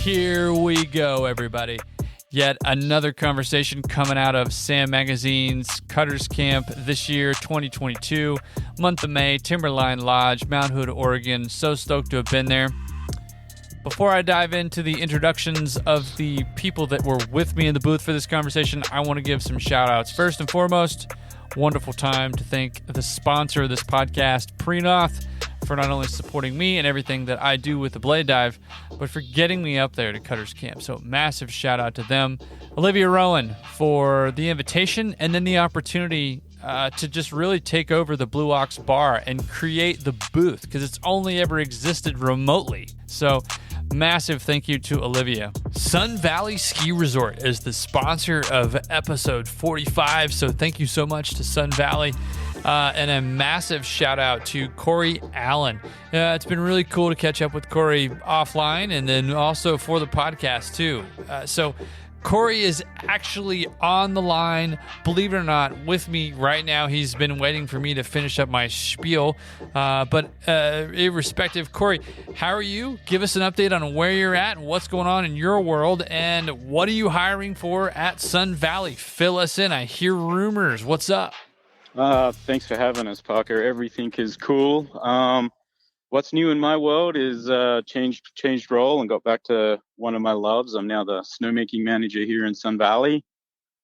Here we go, everybody. Yet another conversation coming out of Sam Magazine's Cutters Camp this year, 2022, month of May, Timberline Lodge, Mount Hood, Oregon. So stoked to have been there. Before I dive into the introductions of the people that were with me in the booth for this conversation, I want to give some shout outs. First and foremost, wonderful time to thank the sponsor of this podcast, Prenoth, for not only supporting me and everything that I do with the Blade Dive, but for getting me up there to Cutters Camp. So massive shout out to them. Olivia Rowan for the invitation and then the opportunity to just really take over the Blue Ox Bar and create the booth, because it's only ever existed remotely. So massive thank you to Olivia. Sun Valley Ski Resort is the sponsor of episode 45, so thank you so much to Sun Valley. And a massive shout out to Corey Allen. It's been really cool to catch up with Corey offline and then also for the podcast too. So Corey is actually on the line, believe it or not, with me right now. He's been waiting for me to finish up my spiel. But irrespective, Corey, how are you? Give us an update on where you're at and what's going on in your world, and what are you hiring for at Sun Valley? Fill us in. I hear rumors. What's up? Thanks for having us, Parker. Everything is cool. What's new in my world is changed role and got back to one of my loves. I'm now the snowmaking manager here in Sun Valley.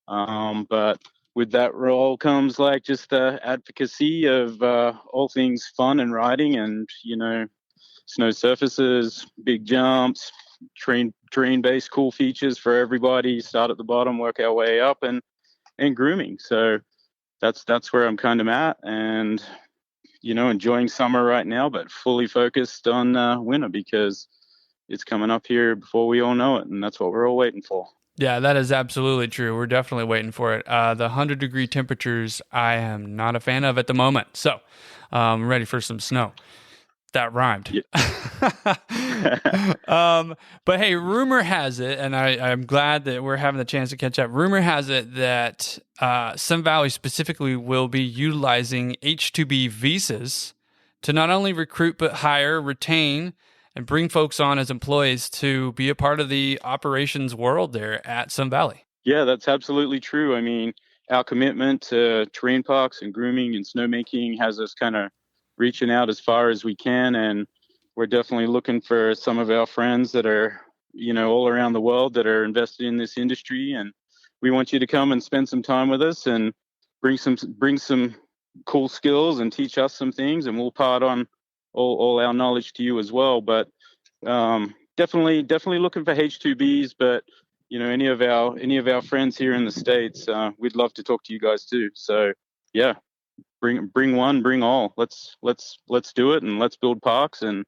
But with that role comes like just the advocacy of all things fun and riding, and snow surfaces, big jumps, terrain-based cool features for everybody. Start at the bottom, work our way up, and grooming. So that's where I'm kind of at, and enjoying summer right now, but fully focused on winter, because it's coming up here before we all know it, and that's what we're all waiting for. Yeah, that is absolutely true. We're definitely waiting for it. The 100-degree temperatures I am not a fan of at the moment, so I'm ready for some snow. That rhymed. Yeah. But hey, rumor has it, and I'm glad that we're having the chance to catch up. Rumor has it that Sun Valley specifically will be utilizing H-2B visas to not only recruit, but hire, retain, and bring folks on as employees to be a part of the operations world there at Sun Valley. Yeah, that's absolutely true. I mean, our commitment to terrain parks and grooming and snowmaking has us kind of reaching out as far as we can, and we're definitely looking for some of our friends that are all around the world that are invested in this industry, and we want you to come and spend some time with us and bring some cool skills and teach us some things, and we'll part on all our knowledge to you as well. But definitely looking for H2Bs, but any of our friends here in the States, we'd love to talk to you guys too. So yeah, bring one, bring all. Let's do it, and let's build parks, and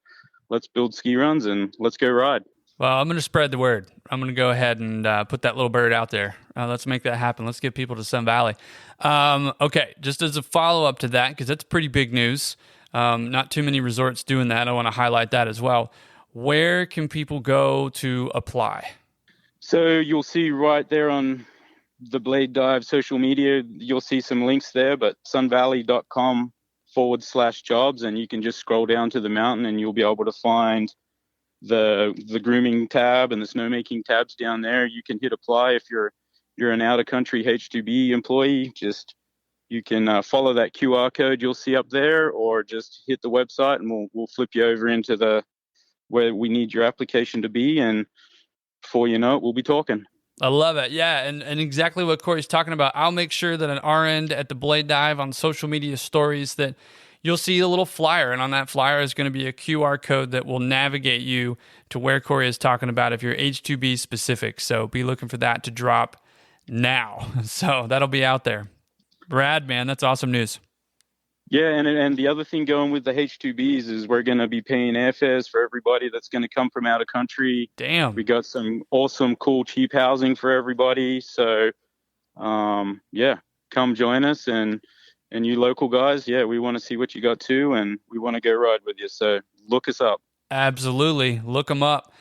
let's build ski runs, and let's go ride. Well, I'm going to spread the word. I'm going to go ahead and put that little bird out there. Let's make that happen. Let's get people to Sun Valley. Okay, just as a follow-up to that, because that's pretty big news. Not too many resorts doing that. I want to highlight that as well. Where can people go to apply? So you'll see right there on the Blade Dive social media, you'll see some links there, but sunvalley.com/jobs, and you can just scroll down to the mountain and you'll be able to find the grooming tab and the snowmaking tabs down there. You can hit apply if you're an out of country H2B employee. Just you can follow that QR code you'll see up there, or just hit the website and we'll flip you over into where we need your application to be, and before you know it, we'll be talking. I love it. Yeah, and exactly what Corey's talking about. I'll make sure that on our end at the Blade Dive on social media stories that you'll see a little flyer, and on that flyer is going to be a QR code that will navigate you to where Corey is talking about if you're H2B specific. So be looking for that to drop now. So that'll be out there. Brad, man, that's awesome news. Yeah, and the other thing going with the H2Bs is we're going to be paying airfares for everybody that's going to come from out of country. Damn. We got some awesome, cool, cheap housing for everybody. So, yeah, come join us. And you local guys, yeah, we want to see what you got too, and we want to go ride with you. So look us up. Absolutely. Look them up.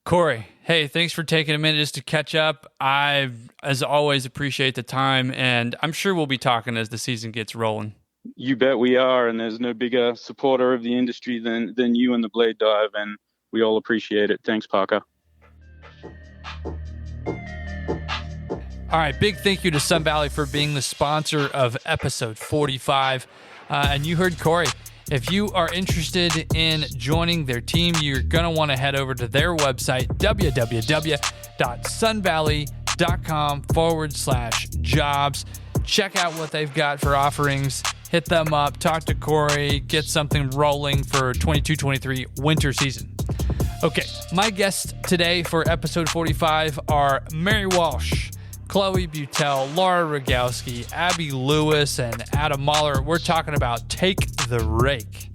Corey, hey, thanks for taking a minute just to catch up. I, as always, appreciate the time, and I'm sure we'll be talking as the season gets rolling. You bet we are, and there's no bigger supporter of the industry than you and the Blade Dive, and we all appreciate it. Thanks, Parker. All right, big thank you to Sun Valley for being the sponsor of episode 45. And you heard Corey. If you are interested in joining their team, you're going to want to head over to their website, www.sunvalley.com/jobs. Check out what they've got for offerings. Hit them up, talk to Corey, get something rolling for 22-23 winter season. Okay, my guests today for episode 45 are Mary Walsh, Chloe Butel, Laura Rogoski, Abby Lewis, and Adam Mahler. We're talking about Take The Rake.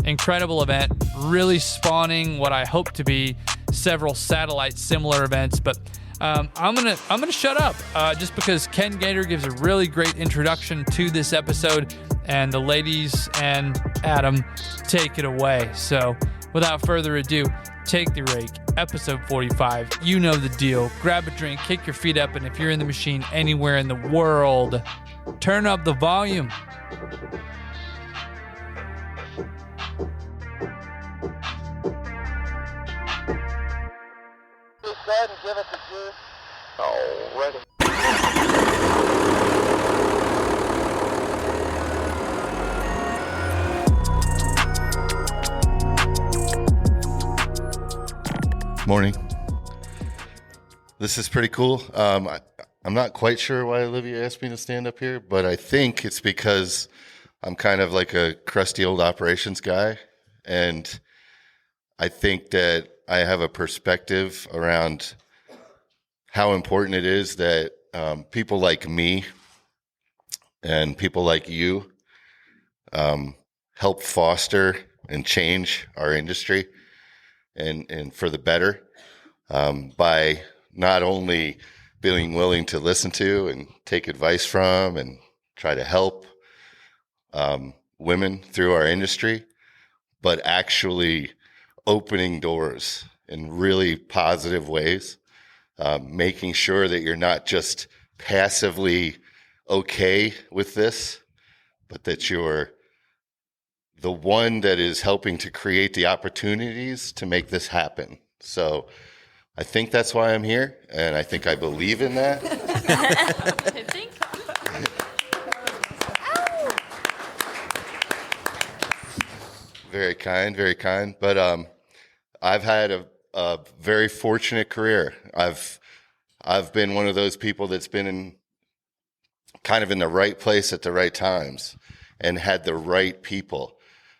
Incredible event, really spawning what I hope to be several satellite similar events, but I'm gonna shut up just because Ken Gator gives a really great introduction to this episode, and the ladies and Adam take it away. So without further ado, Take The Rake, episode 45. You know the deal. Grab a drink, kick your feet up, and if you're in the machine anywhere in the world, turn up the volume. Go ahead and give it the juice. Already. Morning. This is pretty cool. I'm not quite sure why Olivia asked me to stand up here, but I think it's because I'm kind of like a crusty old operations guy, and I think that I have a perspective around how important it is that people like me and people like you help foster and change our industry and for the better by not only being willing to listen to and take advice from and try to help women through our industry, but actually opening doors in really positive ways, making sure that you're not just passively okay with this, but that you're the one that is helping to create the opportunities to make this happen. So I think that's why I'm here, and I think I believe in that. Thank you. Very kind, very kind. But I've had a very fortunate career. I've been one of those people that's been in the right place at the right times and had the right people.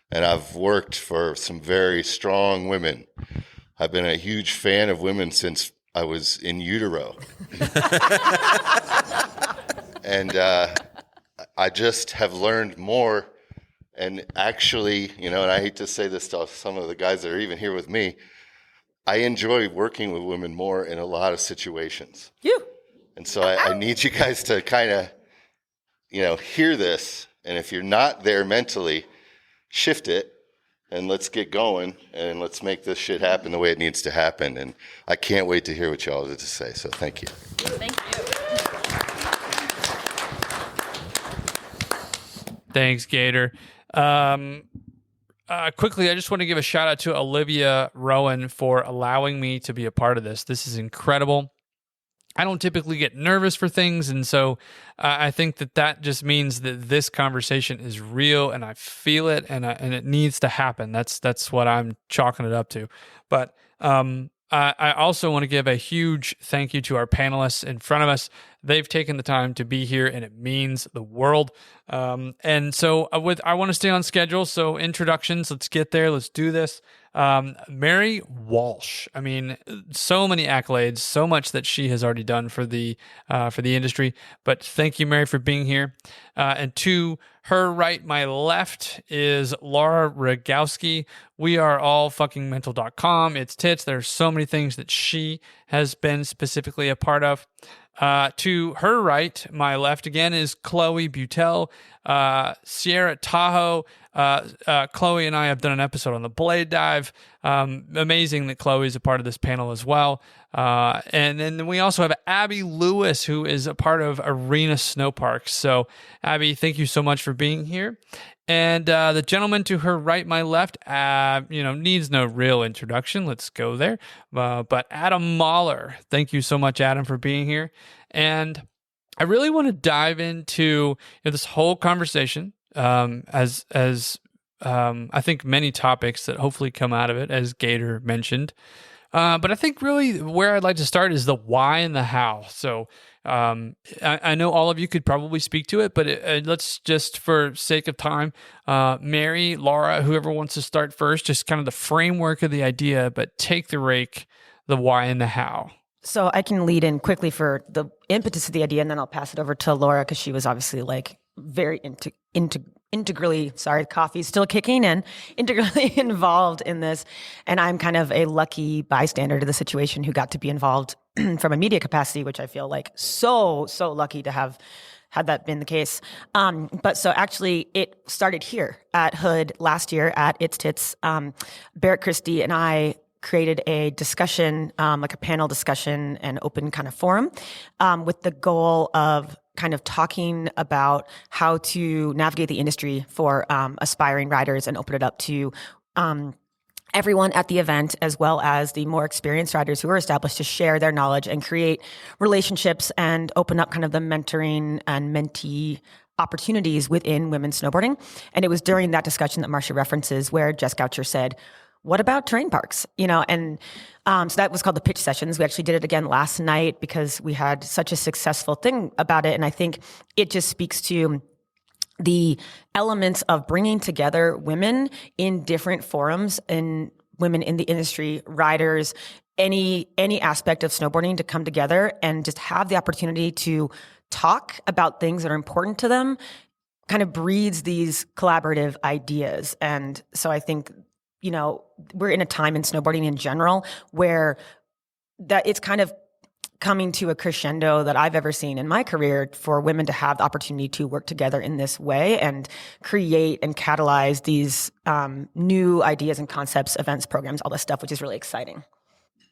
And I've worked for some very strong women. I've been a huge fan of women since I was in utero. And I just have learned more. And actually, and I hate to say this to some of the guys that are even here with me, I enjoy working with women more in a lot of situations. And so I need you guys to kind of, hear this. And if you're not there mentally, shift it and let's get going and let's make this shit happen the way it needs to happen. And I can't wait to hear what y'all have to say. So thank you. Thank you. Thanks, Gator. Quickly, I just want to give a shout out to Olivia Rowan for allowing me to be a part of this. This is incredible. I don't typically get nervous for things, and so I think that just means that this conversation is real, and I feel it, and it needs to happen. That's what I'm chalking it up to. But I also want to give a huge thank you to our panelists in front of us. They've taken the time to be here, and it means the world. And so I want to stay on schedule. So introductions, let's get there. Let's do this. Mary Walsh. I mean, so many accolades, so much that she has already done for the industry. But thank you, Mary, for being here. And to her right, my left is Laura Rogoski. We are all fuckingmental.com. It's tits. There's so many things that she has been specifically a part of. To her right, my left again, is Chloe Butel, Sierra Tahoe. Chloe and I have done an episode on the Blade Dive. Amazing that Chloe is a part of this panel as well. And then we also have Abby Lewis, who is a part of Arena Snowparks. So, Abby, thank you so much for being here. And the gentleman to her right, my left, needs no real introduction. Let's go there. But Adam Mahler, thank you so much, Adam, for being here. And I really want to dive into this whole conversation as I think many topics that hopefully come out of it, as Gator mentioned. But I think really where I'd like to start is the why and the how. So I know all of you could probably speak to it, but let's just, for sake of time, Mary, Laura, whoever wants to start first, just kind of the framework of the idea, but take the rake, the why and the how. So I can lead in quickly for the impetus of the idea, and then I'll pass it over to Laura because she was obviously like very integrally, sorry, the coffee's still kicking in, integrally involved in this. And I'm kind of a lucky bystander to the situation who got to be involved from a media capacity, which I feel like so lucky to have had that been the case. But so actually it started here at Hood last year at It's Tits. Barrett Christie and I created a discussion, like a panel discussion and open kind of forum, with the goal of kind of talking about how to navigate the industry for aspiring riders and open it up to everyone at the event, as well as the more experienced riders who are established, to share their knowledge and create relationships and open up kind of the mentoring and mentee opportunities within women's snowboarding. And it was during that discussion that Marcia references where Jess Goucher said, what about terrain parks? And so that was called the pitch sessions. We actually did it again last night because we had such a successful thing about it. And I think it just speaks to the elements of bringing together women in different forums and women in the industry, riders, any aspect of snowboarding to come together and just have the opportunity to talk about things that are important to them, kind of breeds these collaborative ideas. And so I think, we're in a time in snowboarding in general where that it's kind of coming to a crescendo that I've ever seen in my career for women to have the opportunity to work together in this way and create and catalyze these new ideas and concepts, events, programs, all this stuff, which is really exciting.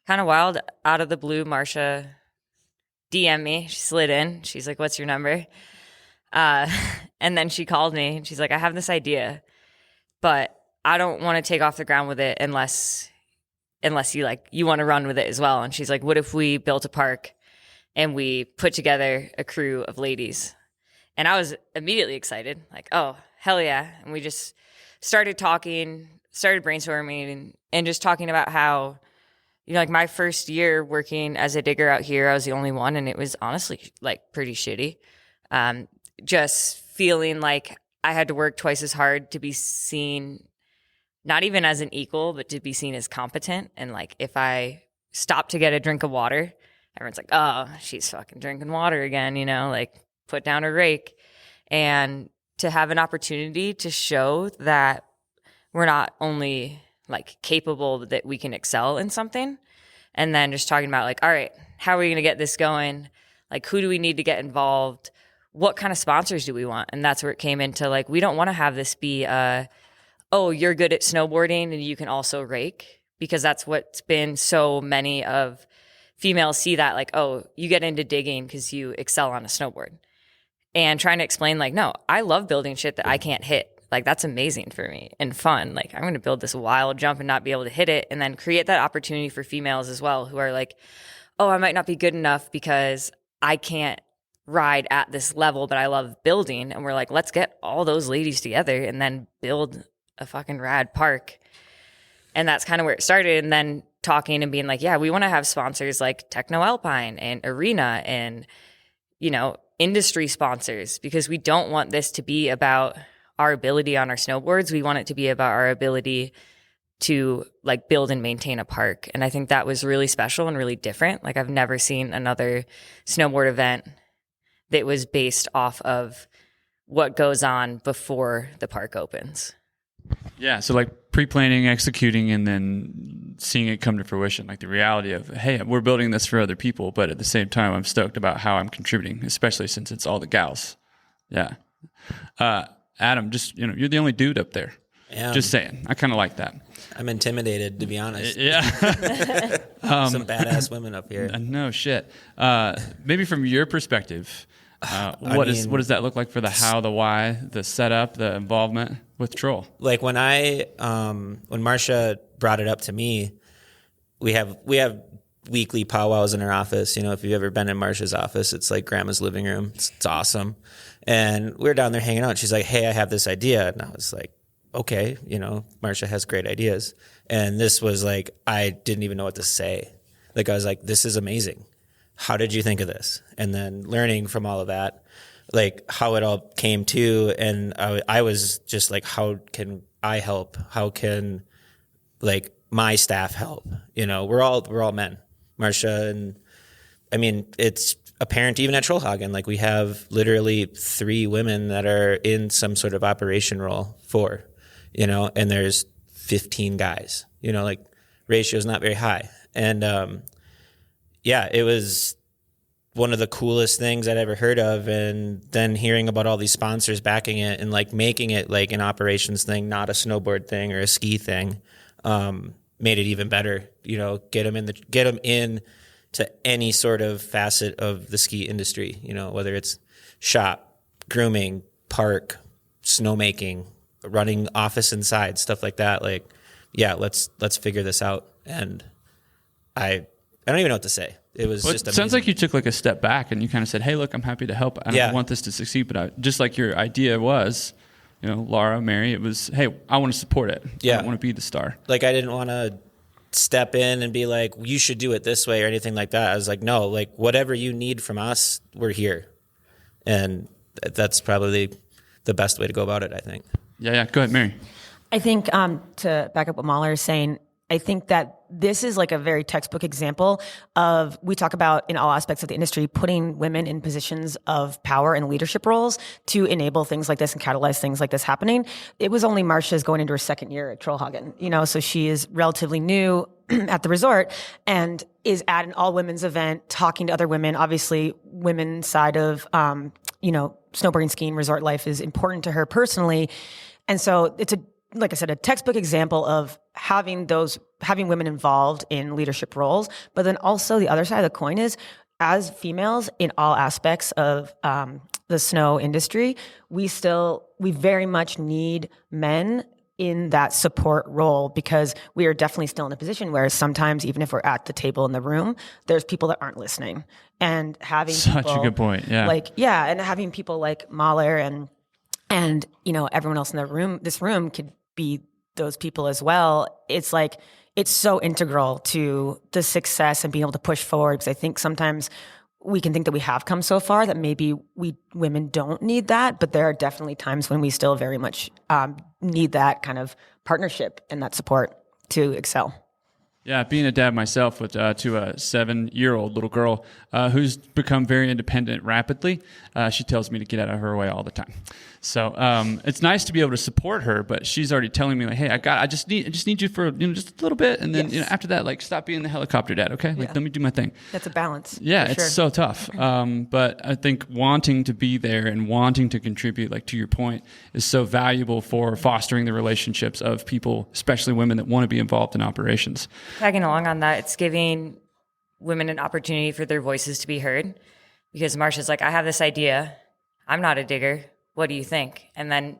Kind of wild. Out of the blue, Marcia DM'd me. She slid in. She's like, what's your number? And then she called me and she's like, I have this idea, but I don't want to take off the ground with it unless you want to run with it as well. And she's like, what if we built a park and we put together a crew of ladies? And I was immediately excited, like, oh, hell yeah. And we just started talking, started brainstorming and just talking about how, like my first year working as a digger out here, I was the only one. And it was honestly like pretty shitty. Just feeling like I had to work twice as hard to be seen, not even as an equal, but to be seen as competent. And like, if I stopped to get a drink of water, everyone's like, oh, she's fucking drinking water again, like put down a rake. And to have an opportunity to show that we're not only like capable, that we can excel in something. And then just talking about like, all right, how are we going to get this going? Like, who do we need to get involved? What kind of sponsors do we want? And that's where it came into like, we don't want to have this be oh, you're good at snowboarding and you can also rake, because that's what's been so many of females see that like, oh, you get into digging because you excel on a snowboard. And trying to explain like, no, I love building shit that I can't hit. Like, that's amazing for me and fun. Like, I'm going to build this wild jump and not be able to hit it, and then create that opportunity for females as well who are like, oh, I might not be good enough because I can't ride at this level, but I love building. And we're like, let's get all those ladies together and then build a fucking rad park. And that's kind of where it started. And then talking and being like, yeah, we want to have sponsors like Techno Alpine and Arena and, industry sponsors, because we don't want this to be about our ability on our snowboards. We want it to be about our ability to like build and maintain a park. And I think that was really special and really different. Like, I've never seen another snowboard event that was based off of what goes on before the park opens. Yeah, so like pre-planning, executing, and then seeing it come to fruition. Like the reality of, hey, we're building this for other people, but at the same time, I'm stoked about how I'm contributing, especially since it's all the gals. Yeah. Adam, just, you're the only dude up there. Yeah. Just saying. I kind of like that. I'm intimidated, to be honest. Yeah. Some badass women up here. No shit. Maybe from your perspective, what does that look like for the how, the why, the setup, the involvement with Troll? Like when Marcia brought it up to me, we have weekly powwows in her office. You know, if you've ever been in Marsha's office, it's like grandma's living room. It's awesome. And we were down there hanging out. She's like, hey, I have this idea. And I was like, okay, you know, Marsha has great ideas. And this was like, I didn't even know what to say. Like, I was like, this is amazing. How did you think of this? And then learning from all of that, like how it all came to. And I was just like, how can I help? How can like my staff help? You know, we're all men, Marsha. And I mean, it's apparent even at Trollhaugen, like we have literally 3 women that are in some sort of operation role, 4, you know, and there's 15 guys, you know, like ratio is not very high. And, yeah, it was one of the coolest things I'd ever heard of. And then hearing about all these sponsors backing it and like making it like an operations thing, not a snowboard thing or a ski thing, made it even better, you know, get them in to any sort of facet of the ski industry, you know, whether it's shop, grooming, park, snowmaking, running office inside, stuff like that. Like, yeah, let's figure this out. And I don't even know what to say. It was just amazing. It sounds like you took like a step back and you kind of said, hey, look, I'm happy to help. I don't want this to succeed, but just like your idea was, you know, Laura, Mary, it was, hey, I want to support it. Yeah. I want to be the star. Like, I didn't want to step in and be like, you should do it this way or anything like that. I was like, no, like whatever you need from us, we're here. And that's probably the best way to go about it, I think. Yeah. Go ahead, Mary. I think to back up what Mahler is saying, I think that this is like a very textbook example of, we talk about in all aspects of the industry, putting women in positions of power and leadership roles to enable things like this and catalyze things like this happening. It was only Marsha's going into her second year at Trollhaugen, you know, so she is relatively new at the resort and is at an all women's event, talking to other women. Obviously, women's side of, you know, snowboarding, skiing, resort life is important to her personally. And so it's like I said, a textbook example of having women involved in leadership roles. But then also the other side of the coin is, as females in all aspects of the snow industry, we very much need men in that support role, because we are definitely still in a position where sometimes, even if we're at the table in the room, there's people that aren't listening. And having such a good point. Yeah. And having people like Mahler and you know, everyone else in the room, this room could be those people as well. It's like, it's so integral to the success and being able to push forward. Because I think sometimes we can think that we have come so far that maybe we women don't need that, but there are definitely times when we still very much need that kind of partnership and that support to excel. Yeah, being a dad myself to a 7-year-old little girl who's become very independent rapidly, she tells me to get out of her way all the time. So it's nice to be able to support her, but she's already telling me like, hey, I just need you for just a little bit, and then after that, like, stop being the helicopter dad, okay? Like, let me do my thing. That's a balance. Yeah, it's so tough. But I think wanting to be there and wanting to contribute, like to your point, is so valuable for fostering the relationships of people, especially women that want to be involved in operations. Tagging along on that, it's giving women an opportunity for their voices to be heard, because Marsha's like, I have this idea. I'm not a digger. What do you think? And then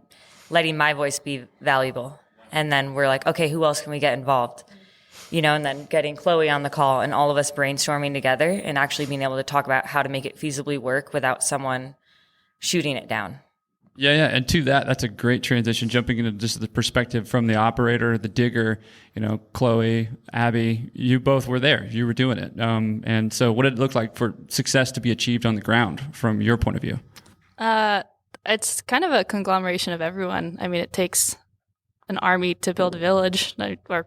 letting my voice be valuable. And then we're like, okay, who else can we get involved? You know, and then getting Chloe on the call and all of us brainstorming together and actually being able to talk about how to make it feasibly work without someone shooting it down. Yeah. And to that's a great transition, jumping into just the perspective from the operator, the digger, you know, Chloe, Abby, you both were there. You were doing it. And so what did it look like for success to be achieved on the ground from your point of view? It's kind of a conglomeration of everyone. I mean, it takes an army to build a village, or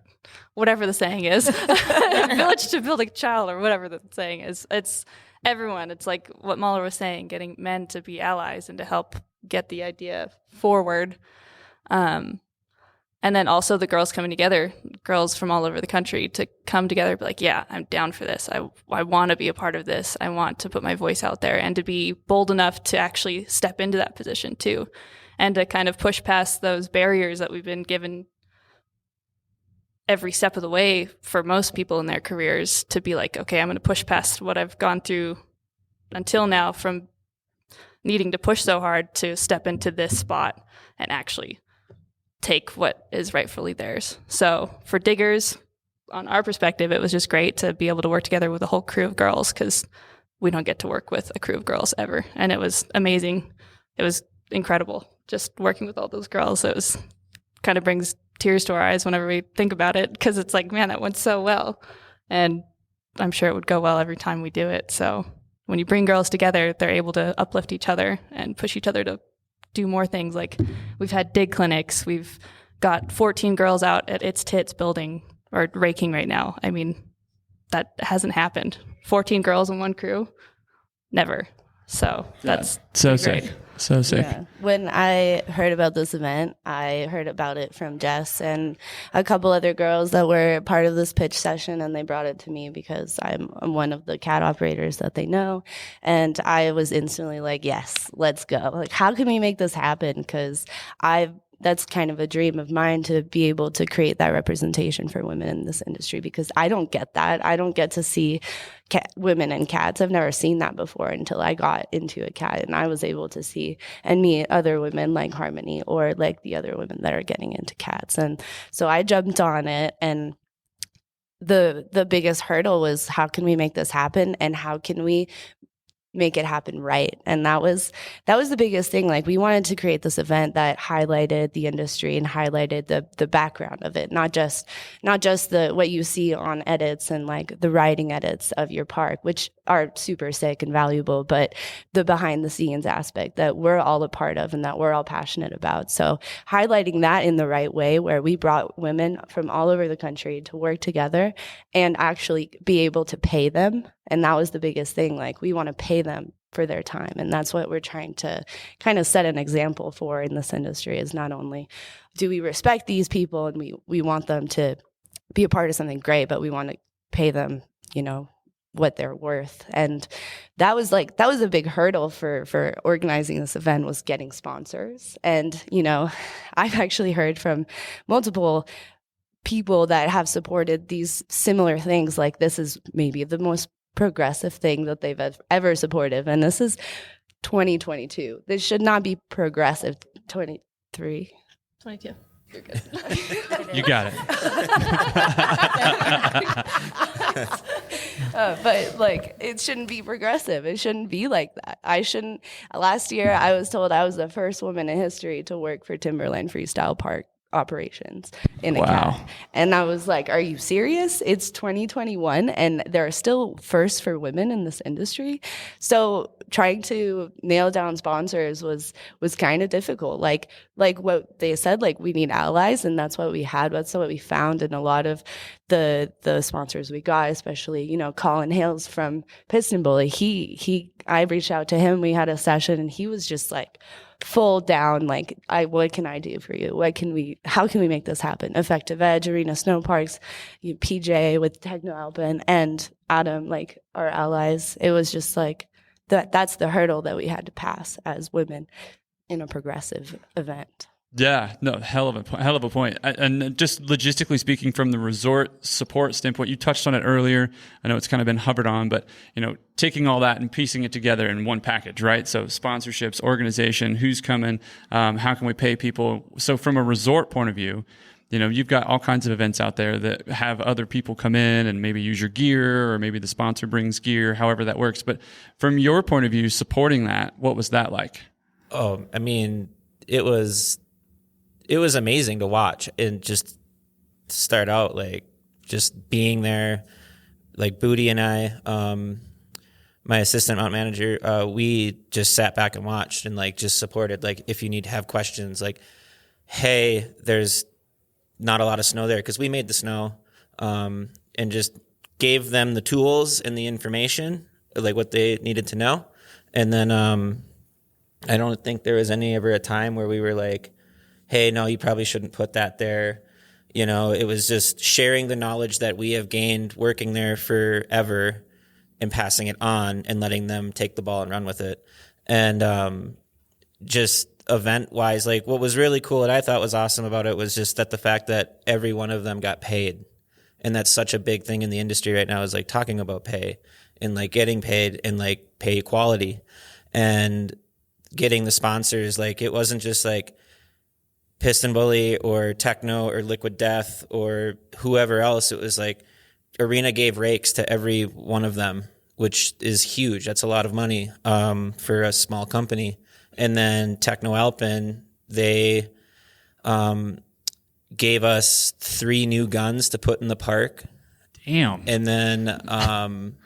whatever the saying is. A village to build a child, or whatever the saying is. It's everyone. It's like what Mahler was saying, getting men to be allies and to help get the idea forward. And then also the girls coming together, girls from all over the country, to come together and be like, yeah, I'm down for this. I want to be a part of this. I want to put my voice out there, and to be bold enough to actually step into that position too, and to kind of push past those barriers that we've been given every step of the way for most people in their careers, to be like, okay, I'm going to push past what I've gone through until now, from needing to push so hard to step into this spot and actually take what is rightfully theirs. So for diggers, on our perspective, it was just great to be able to work together with a whole crew of girls, because we don't get to work with a crew of girls ever. And it was amazing. It was incredible just working with all those girls. It was kind of brings tears to our eyes whenever we think about it, because it's like, man, that went so well. And I'm sure it would go well every time we do it. So when you bring girls together, they're able to uplift each other and push each other to do more things. Like we've had dig clinics. We've got 14 girls out at It's Tits building or raking right now. I mean, that hasn't happened. 14 girls in one crew? Never. So that's so great. sick. So sick. Yeah. When I heard about this event, I heard about it from Jess and a couple other girls that were part of this pitch session, and they brought it to me because I'm one of the CAT operators that they know. And I was instantly like, yes, let's go. Like, how can we make this happen? Because that's kind of a dream of mine, to be able to create that representation for women in this industry, because I don't get that. I don't get to see women in cats. I've never seen that before until I got into a cat, and I was able to see and meet other women like Harmony or like the other women that are getting into cats. And so I jumped on it, and the biggest hurdle was, how can we make this happen, and how can we make it happen right? And that was the biggest thing. Like, we wanted to create this event that highlighted the industry and highlighted the background of it, not just the what you see on edits and like the riding edits of your park, which are super sick and valuable, but the behind the scenes aspect that we're all a part of and that we're all passionate about. So highlighting that in the right way, where we brought women from all over the country to work together and actually be able to pay them. And that was the biggest thing. Like, we want to pay them for their time. And that's what we're trying to kind of set an example for in this industry, is not only do we respect these people and we want them to be a part of something great, but we want to pay them, what they're worth. And that was a big hurdle for organizing this event, was getting sponsors. And, I've actually heard from multiple people that have supported these similar things. Like, this is maybe the most progressive thing that they've ever supported. And this is 2022. This should not be progressive. 23. 22. You're good. You got it. But like, it shouldn't be progressive. It shouldn't be like that. Last year I was told I was the first woman in history to work for Timberline Freestyle Park operations in a cat. And I was like, are you serious? It's 2021 and there are still firsts for women in this industry. So trying to nail down sponsors was kind of difficult. Like what they said, like, we need allies, and that's what we had. That's what we found in a lot of the sponsors we got, especially, Colin Hales from Piston Bully. I reached out to him. We had a session and he was just like full down, like, what can I do for you? How can we make this happen? Effective Edge, Arena Snow Parks, PJ with Techno Alpine, and Adam, like, our allies. It was just like, that's the hurdle that we had to pass as women in a progressive event. Yeah, no, hell of a point. And just logistically speaking, from the resort support standpoint, you touched on it earlier. I know it's kind of been hovered on, but taking all that and piecing it together in one package, right? So sponsorships, organization, who's coming, how can we pay people? So from a resort point of view, you've got all kinds of events out there that have other people come in and maybe use your gear, or maybe the sponsor brings gear, however that works. But from your point of view, supporting that, what was that like? Oh, I mean, it was amazing to watch, and just start out, like, just being there, like Booty and I, my assistant mount manager, we just sat back and watched and like just supported. Like, if you need to have questions, like, hey, there's not a lot of snow there, because we made the snow, and just gave them the tools and the information, like what they needed to know. And then I don't think there was ever a time where we were like, hey, no, you probably shouldn't put that there. It was just sharing the knowledge that we have gained working there forever and passing it on and letting them take the ball and run with it. And just event-wise, like, what was really cool and I thought was awesome about it was just that the fact that every one of them got paid. And that's such a big thing in the industry right now, is like talking about pay and like getting paid and like pay equality and getting the sponsors. Like, it wasn't just like, Piston Bully or Techno or Liquid Death or whoever else. It was like Arena gave rakes to every one of them, which is huge. That's a lot of money for a small company. And then Techno Alpin, they gave us 3 new guns to put in the park. Damn. And then,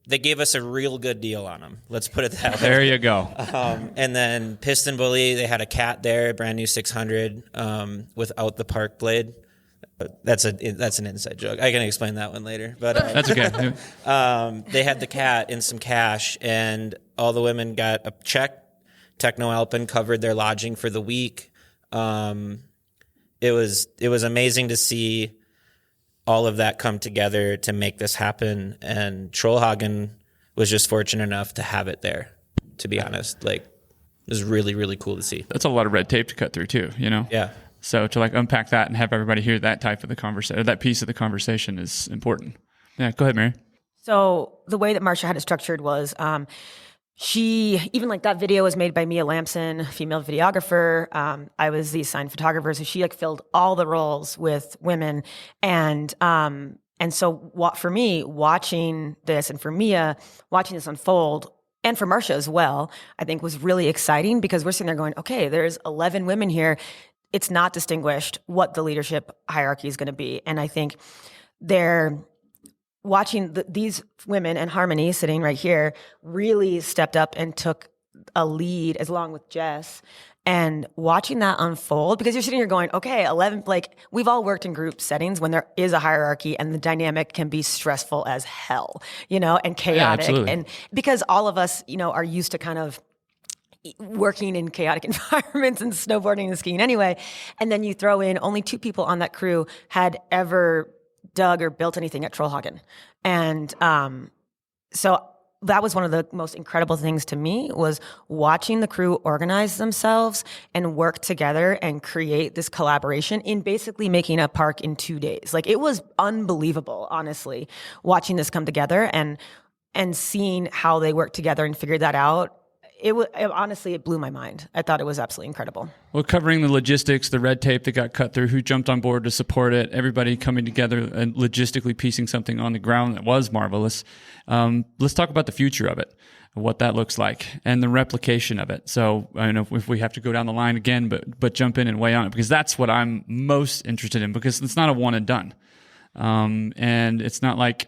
they gave us a real good deal on them. Let's put it that way. There you go. And then Piston Bully, they had a cat there, brand new 600 without the park blade. That's an inside joke. I can explain that one later. But That's okay. they had the cat and some cash, and all the women got a check. Techno Alpin covered their lodging for the week. It was amazing to see all of that come together to make this happen. And Trollhaugen was just fortunate enough to have it there, to be honest. Like, it was really, really cool to see. That's a lot of red tape to cut through too, you know? Yeah. So to like unpack that and have everybody hear that type of the conversation, that piece of the conversation is important. Yeah, go ahead, Mary. So the way that Marsha had it structured was she, even like that video was made by Mia Lamson, female videographer. I was the assigned photographer. So she like filled all the roles with women. And so for me, watching this, and for Mia, watching this unfold, and for Marsha as well, I think was really exciting, because we're sitting there going, okay, there's 11 women here. It's not distinguished what the leadership hierarchy is going to be. And I think they're watching these women, and Harmony sitting right here, really stepped up and took a lead along with Jess, and watching that unfold, because you're sitting here going, okay, 11, like we've all worked in group settings when there is a hierarchy and the dynamic can be stressful as hell, you know, and chaotic. Yeah, and because all of us, you know, are used to kind of working in chaotic environments and snowboarding and skiing anyway. And then you throw in only 2 people on that crew had ever dug or built anything at Trollhaugen. And so that was one of the most incredible things to me, was watching the crew organize themselves and work together and create this collaboration in basically making a park in 2 days. Like, it was unbelievable, honestly, watching this come together and seeing how they worked together and figured that out. Honestly, it blew my mind. I thought it was absolutely incredible. Well, covering the logistics, the red tape that got cut through, who jumped on board to support it, everybody coming together and logistically piecing something on the ground that was marvelous. Let's talk about the future of it, what that looks like, and the replication of it. So I don't know if we have to go down the line again, but jump in and weigh on it, because that's what I'm most interested in, because it's not a one and done. And it's not like...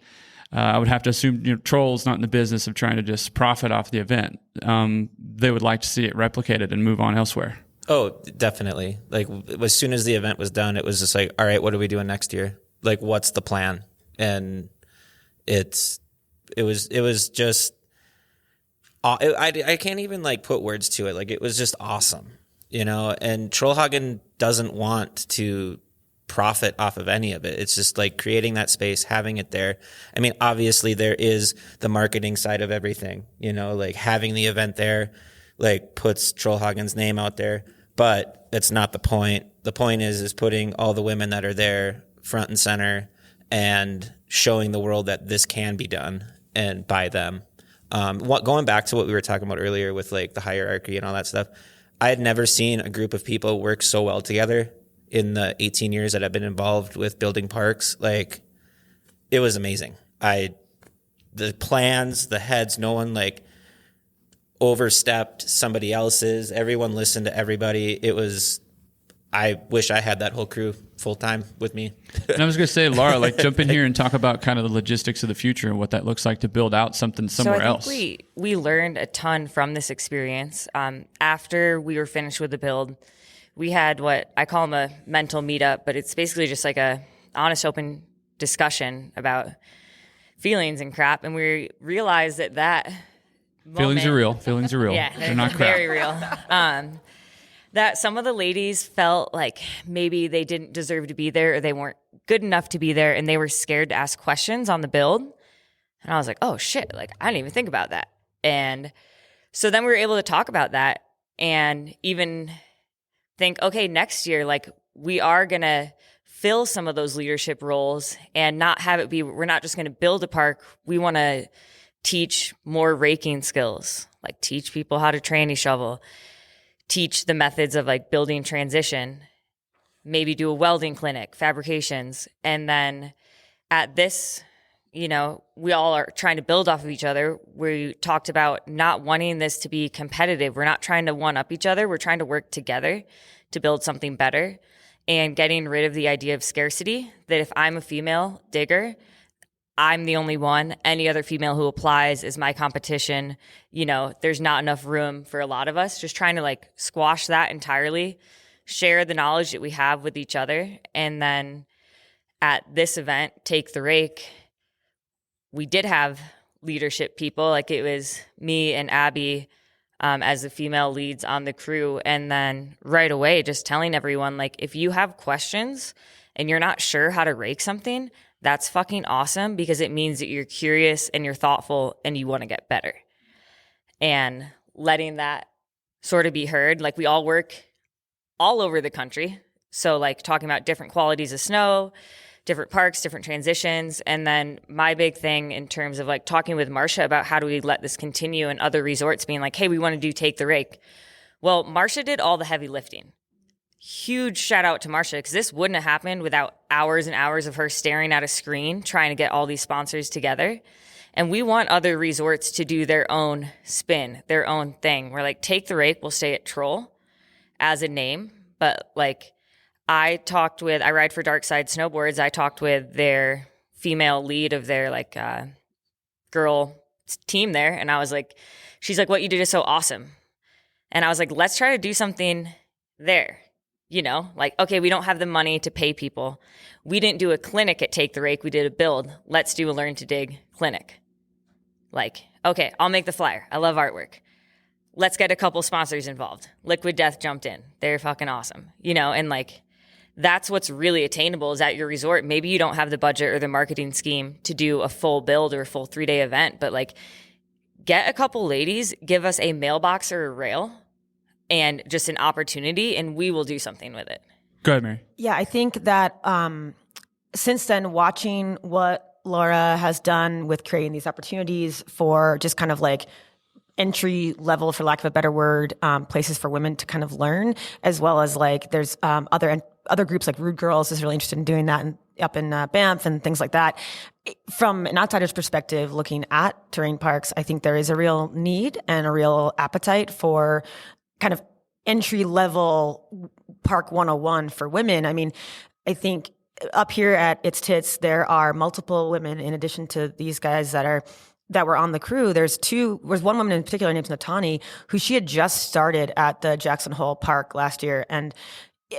I would have to assume, you know, Troll's not in the business of trying to just profit off the event. They would like to see it replicated and move on elsewhere. Oh, definitely. Like, as soon as the event was done, it was just like, all right, what are we doing next year? Like, what's the plan? And it was just, I can't even like put words to it. Like, it was just awesome, you know. And Trollhaugen doesn't want to profit off of any of it. It's just like creating that space, having it there. I mean, obviously there is the marketing side of everything, you know, like having the event there, like puts Trollhaugen's name out there, but it's not the point. The point is putting all the women that are there front and center and showing the world that this can be done, and by them. Going back to what we were talking about earlier with like the hierarchy and all that stuff, I had never seen a group of people work so well together in the 18 years that I've been involved with building parks. Like, it was amazing. The plans, the heads, no one like overstepped somebody else's. Everyone listened to everybody. I wish I had that whole crew full time with me. And I was going to say, Laura, like, jump in here and talk about kind of the logistics of the future and what that looks like to build out something somewhere else. So I think we learned a ton from this experience. After we were finished with the build, we had what I call them a mental meetup, but it's basically just like a honest, open discussion about feelings and crap. And we realized that feelings are real. Feelings are real. Yeah, they're not crap. Very real. That some of the ladies felt like maybe they didn't deserve to be there, or they weren't good enough to be there, and they were scared to ask questions on the build. And I was like, oh shit, like I didn't even think about that. And so then we were able to talk about that and even think, okay, next year, like we are going to fill some of those leadership roles and not have it be, we're not just going to build a park. We want to teach more raking skills, like teach people how to tranny shovel, teach the methods of like building transition, maybe do a welding clinic, fabrications. And then at this, you know, we all are trying to build off of each other. We talked about not wanting this to be competitive. We're not trying to one up each other. We're trying to work together to build something better, and getting rid of the idea of scarcity, that if I'm a female digger, I'm the only one. Any other female who applies is my competition. You know, there's not enough room for a lot of us. Just trying to like squash that entirely, share the knowledge that we have with each other. And then at this event, Take the Rake, we did have leadership people. Like it was me and Abby as the female leads on the crew. And then right away, just telling everyone, like, if you have questions and you're not sure how to rake something, that's fucking awesome, because it means that you're curious and you're thoughtful and you want to get better. And letting that sort of be heard. Like, we all work all over the country. So like talking about different qualities of snow, different parks, different transitions. And then my big thing in terms of like talking with Marcia about how do we let this continue, and other resorts being like, hey, we want to do Take the Rake. Well, Marcia did all the heavy lifting. Huge shout out to Marcia, because this wouldn't have happened without hours and hours of her staring at a screen trying to get all these sponsors together. And we want other resorts to do their own spin, their own thing. We're like, Take the Rake will stay at Troll as a name, but like, I ride for Dark Side Snowboards. I talked with their female lead of their like girl team there. And I was like, she's like, what you did is so awesome. And I was like, let's try to do something there. You know, like, okay, we don't have the money to pay people. We didn't do a clinic at Take the Rake. We did a build. Let's do a Learn to Dig clinic. Like, okay, I'll make the flyer. I love artwork. Let's get a couple sponsors involved. Liquid Death jumped in. They're fucking awesome. You know, and like, that's what's really attainable is at your resort. Maybe you don't have the budget or the marketing scheme to do a full build or a full 3-day event, but like, get a couple ladies, give us a mailbox or a rail and just an opportunity, and we will do something with it. Go ahead, Mary. Yeah, I think that since then, watching what Laura has done with creating these opportunities for just kind of like entry level, for lack of a better word, places for women to kind of learn, as well as like there's other groups like Rude Girls is really interested in doing that up in Banff and things like that. From an outsider's perspective, looking at terrain parks, I think there is a real need and a real appetite for kind of entry level Park 101 for women. I mean, I think up here at It's Tits, there are multiple women in addition to these guys that were on the crew. There's one woman in particular named Natani, who she had just started at the Jackson Hole Park last year. And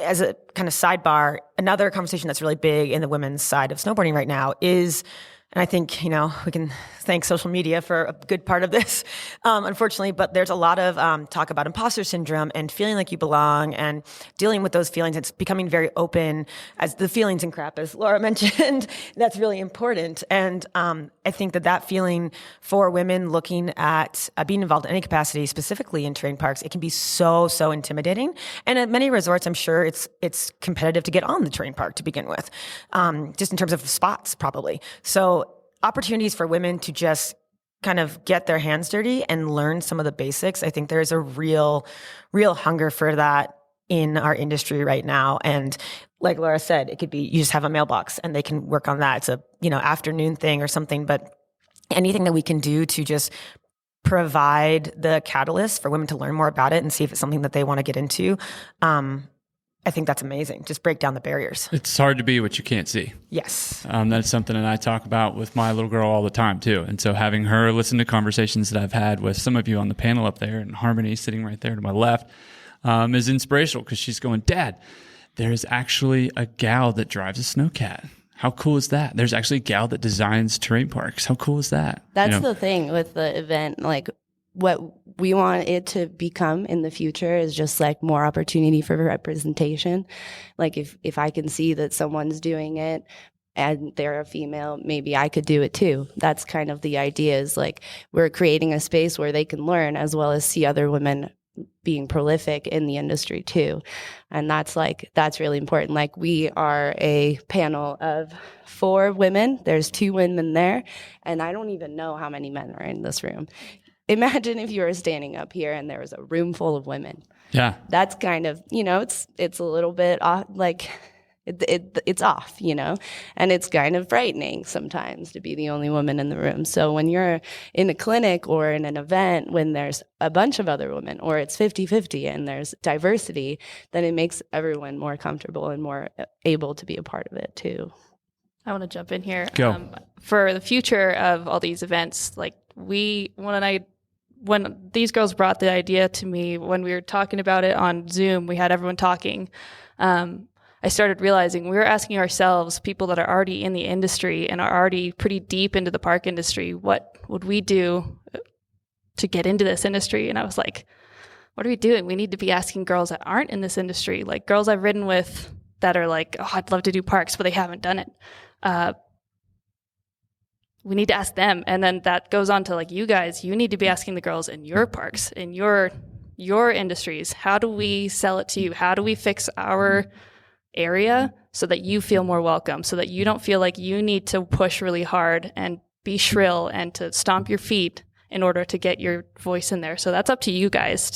as a kind of sidebar, another conversation that's really big in the women's side of snowboarding right now is, and I think, you know, we can thank social media for a good part of this, unfortunately, but there's a lot of talk about imposter syndrome and feeling like you belong and dealing with those feelings. It's becoming very open as the feelings and crap, as Laura mentioned. That's really important. And I think that feeling for women looking at being involved in any capacity, specifically in terrain parks, it can be so, so intimidating. And at many resorts, I'm sure it's competitive to get on the terrain park to begin with, just in terms of spots, probably. So opportunities for women to just kind of get their hands dirty and learn some of the basics. I think there's a real hunger for that in our industry right now. And like Laura said, it could be, you just have a mailbox and they can work on that. It's a, you know, afternoon thing or something, but anything that we can do to just provide the catalyst for women to learn more about it and see if it's something that they want to get into. I think that's amazing. Just break down the barriers. It's hard to be what you can't see. Yes. That's something that I talk about with my little girl all the time too. And so having her listen to conversations that I've had with some of you on the panel up there, and Harmony sitting right there to my left, is inspirational, because she's going, Dad, there's actually a gal that drives a snowcat. How cool is that? There's actually a gal that designs terrain parks. How cool is that? That's the thing with the event. Like, what we want it to become in the future is just like more opportunity for representation. Like, if I can see that someone's doing it and they're a female, maybe I could do it too. That's kind of the idea, is like, we're creating a space where they can learn as well as see other women being prolific in the industry too. And that's really important. Like, we are a panel of 4 women. There's 2 women there, and I don't even know how many men are in this room. imagine if you were standing up here and there was a room full of women. Yeah. That's kind of, it's a little bit off, like it's off, and it's kind of frightening sometimes to be the only woman in the room. So when you're in a clinic or in an event when there's a bunch of other women, or it's 50-50 and there's diversity, then it makes everyone more comfortable and more able to be a part of it too. I want to jump in here. Go. For the future of all these events, like when these girls brought the idea to me, when we were talking about it on Zoom, we had everyone talking. I started realizing we were asking ourselves, people that are already in the industry and are already pretty deep into the park industry, what would we do to get into this industry? And I was like, what are we doing? We need to be asking girls that aren't in this industry, like girls I've ridden with that are like, oh, I'd love to do parks, but they haven't done it. We need to ask them. And then that goes on to like you guys, you need to be asking the girls in your parks, in your industries. How do we sell it to you? How do we fix our area so that you feel more welcome, so that you don't feel like you need to push really hard and be shrill and to stomp your feet in order to get your voice in there? So that's up to you guys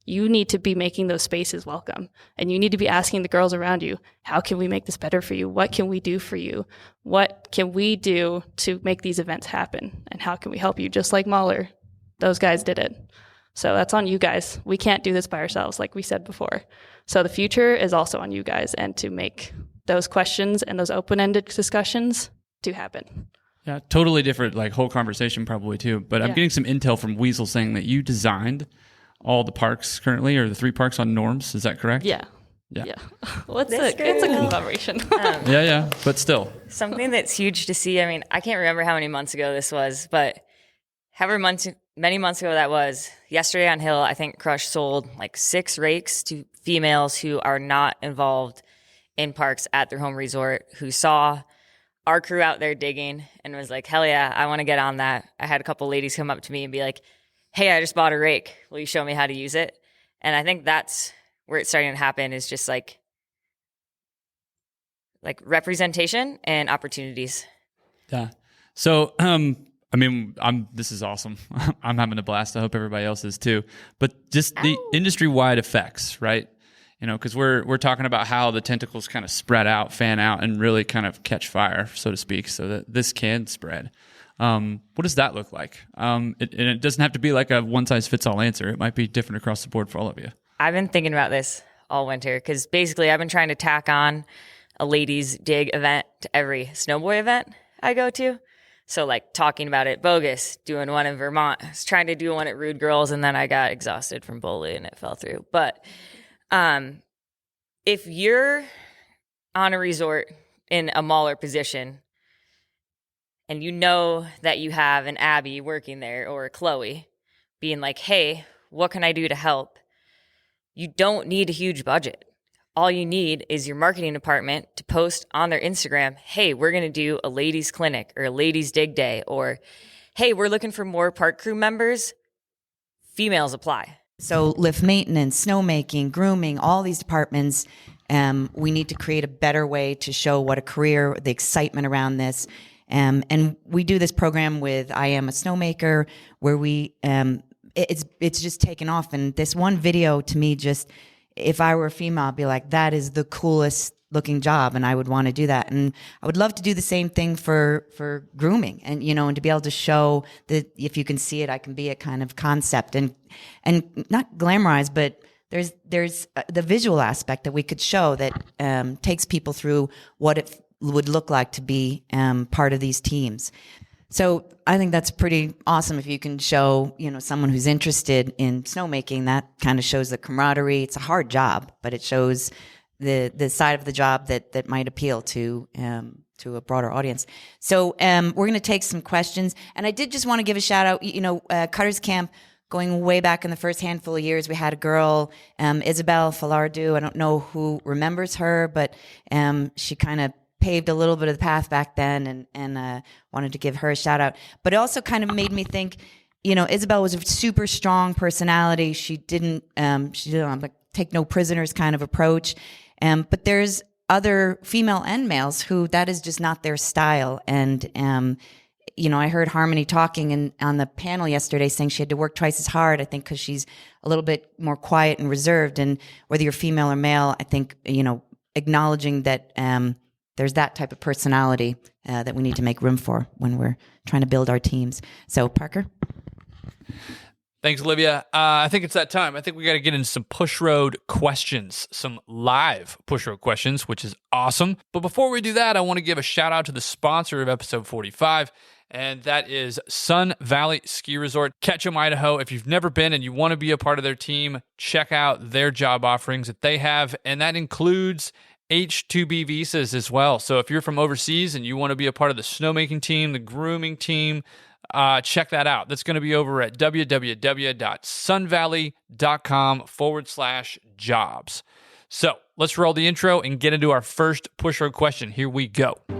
you need to be making those spaces welcome. And you need to be asking the girls around you, how can we make this better for you? What can we do for you? What can we do to make these events happen? And how can we help you? Just like Mahler, those guys did it. So that's on you guys. We can't do this by ourselves, like we said before. So the future is also on you guys, and to make those questions and those open-ended discussions to happen. Yeah, totally different, like whole conversation probably too. But I'm getting some intel from Weasel saying that you designed all the parks currently, or the 3 parks on norms. Is that correct? Yeah. Well, it's a collaboration. Yeah, but still. Something that's huge to see. I mean, I can't remember how many months ago this was, but many months ago that was, yesterday on Hill, I think Crush sold like 6 rakes to females who are not involved in parks at their home resort, who saw our crew out there digging and was like, hell yeah, I want to get on that. I had a couple ladies come up to me and be like, hey, I just bought a rake. Will you show me how to use it? And I think that's where it's starting to happen, is just like representation and opportunities. Yeah. So, this is awesome. I'm having a blast. I hope everybody else is too. But just the industry-wide effects, right? Because we're talking about how the tentacles kind of spread out, fan out, and really kind of catch fire, so to speak, so that this can spread. What does that look like? And it doesn't have to be like a one-size-fits-all answer. It might be different across the board for all of you. I've been thinking about this all winter, because basically I've been trying to tack on a ladies' dig event to every snowboy event I go to. So like talking about it, Bogus, doing one in Vermont. I was trying to do one at Rude Girls, and then I got exhausted from Bowley and it fell through. But if you're on a resort in a Mahler position, and you know that you have an Abby working there or a Chloe being like, hey, what can I do to help? You don't need a huge budget. All you need is your marketing department to post on their Instagram, hey, we're going to do a ladies clinic or a ladies dig day, or hey, we're looking for more park crew members. Females apply. So lift maintenance, snowmaking, grooming, all these departments, we need to create a better way to show what a career, the excitement around this. And we do this program with I Am a Snowmaker, where we it's just taken off. And this one video to me, just if I were a female, I'd be like, that is the coolest looking job, and I would want to do that. And I would love to do the same thing for grooming, and and to be able to show that if you can see it, I can be a kind of concept, and not glamorize, but there's the visual aspect that we could show that takes people through what it would look like to be part of these teams. So I think that's pretty awesome if you can show, someone who's interested in snowmaking. That kind of shows the camaraderie. It's a hard job, but it shows the side of the job that might appeal to a broader audience. So we're going to take some questions, and I did just want to give a shout out. Cutters Camp, going way back in the first handful of years, we had a girl, Isabel Falardu. I don't know who remembers her, but she kind of paved a little bit of the path back then, and wanted to give her a shout out. But it also kind of made me think, Isabel was a super strong personality. She didn't take no prisoners kind of approach. But there's other female and males who that is just not their style. And I heard Harmony talking on the panel yesterday saying she had to work twice as hard, I think, because she's a little bit more quiet and reserved. And whether you're female or male, I think, acknowledging that there's that type of personality that we need to make room for when we're trying to build our teams. So, Parker? Thanks, Olivia. I think it's that time. I think we got to get into some push road questions, some live push road questions, which is awesome. But before we do that, I want to give a shout out to the sponsor of episode 45, and that is Sun Valley Ski Resort, Ketchum, Idaho. If you've never been and you want to be a part of their team, check out their job offerings that they have, and that includes H-2B visas as well. So if you're from overseas and you want to be a part of the snowmaking team, the grooming team, check that out. That's going to be over at www.sunvalley.com/jobs. So let's roll the intro and get into our first push road question. Here we go. The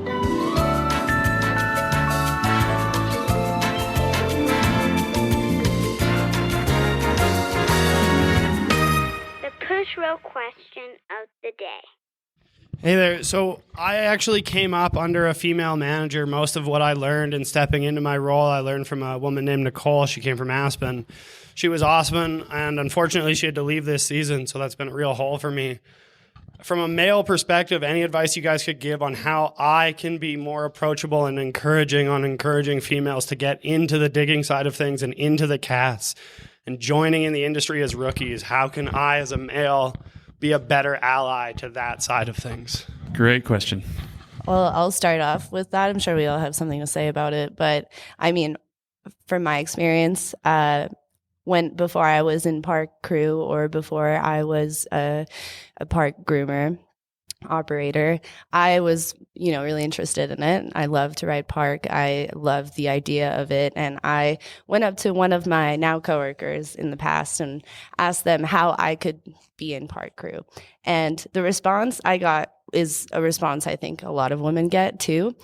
push road question of the day. Hey there. So I actually came up under a female manager. Most of what I learned in stepping into my role, I learned from a woman named Nicole. She came from Aspen. She was awesome, and unfortunately she had to leave this season, so that's been a real hole for me. From a male perspective, any advice you guys could give on how I can be more approachable and encouraging females to get into the digging side of things and into the cats and joining in the industry as rookies? How can I, as a male, be a better ally to that side of things? Great question. Well, I'll start off with that. I'm sure we all have something to say about it. But I mean, from my experience, before I was in park crew or before I was a park groomer operator, I was, really interested in it. I love to ride park. I love the idea of it. And I went up to one of my now coworkers in the past and asked them how I could be in park crew. And the response I got is a response I think a lot of women get too.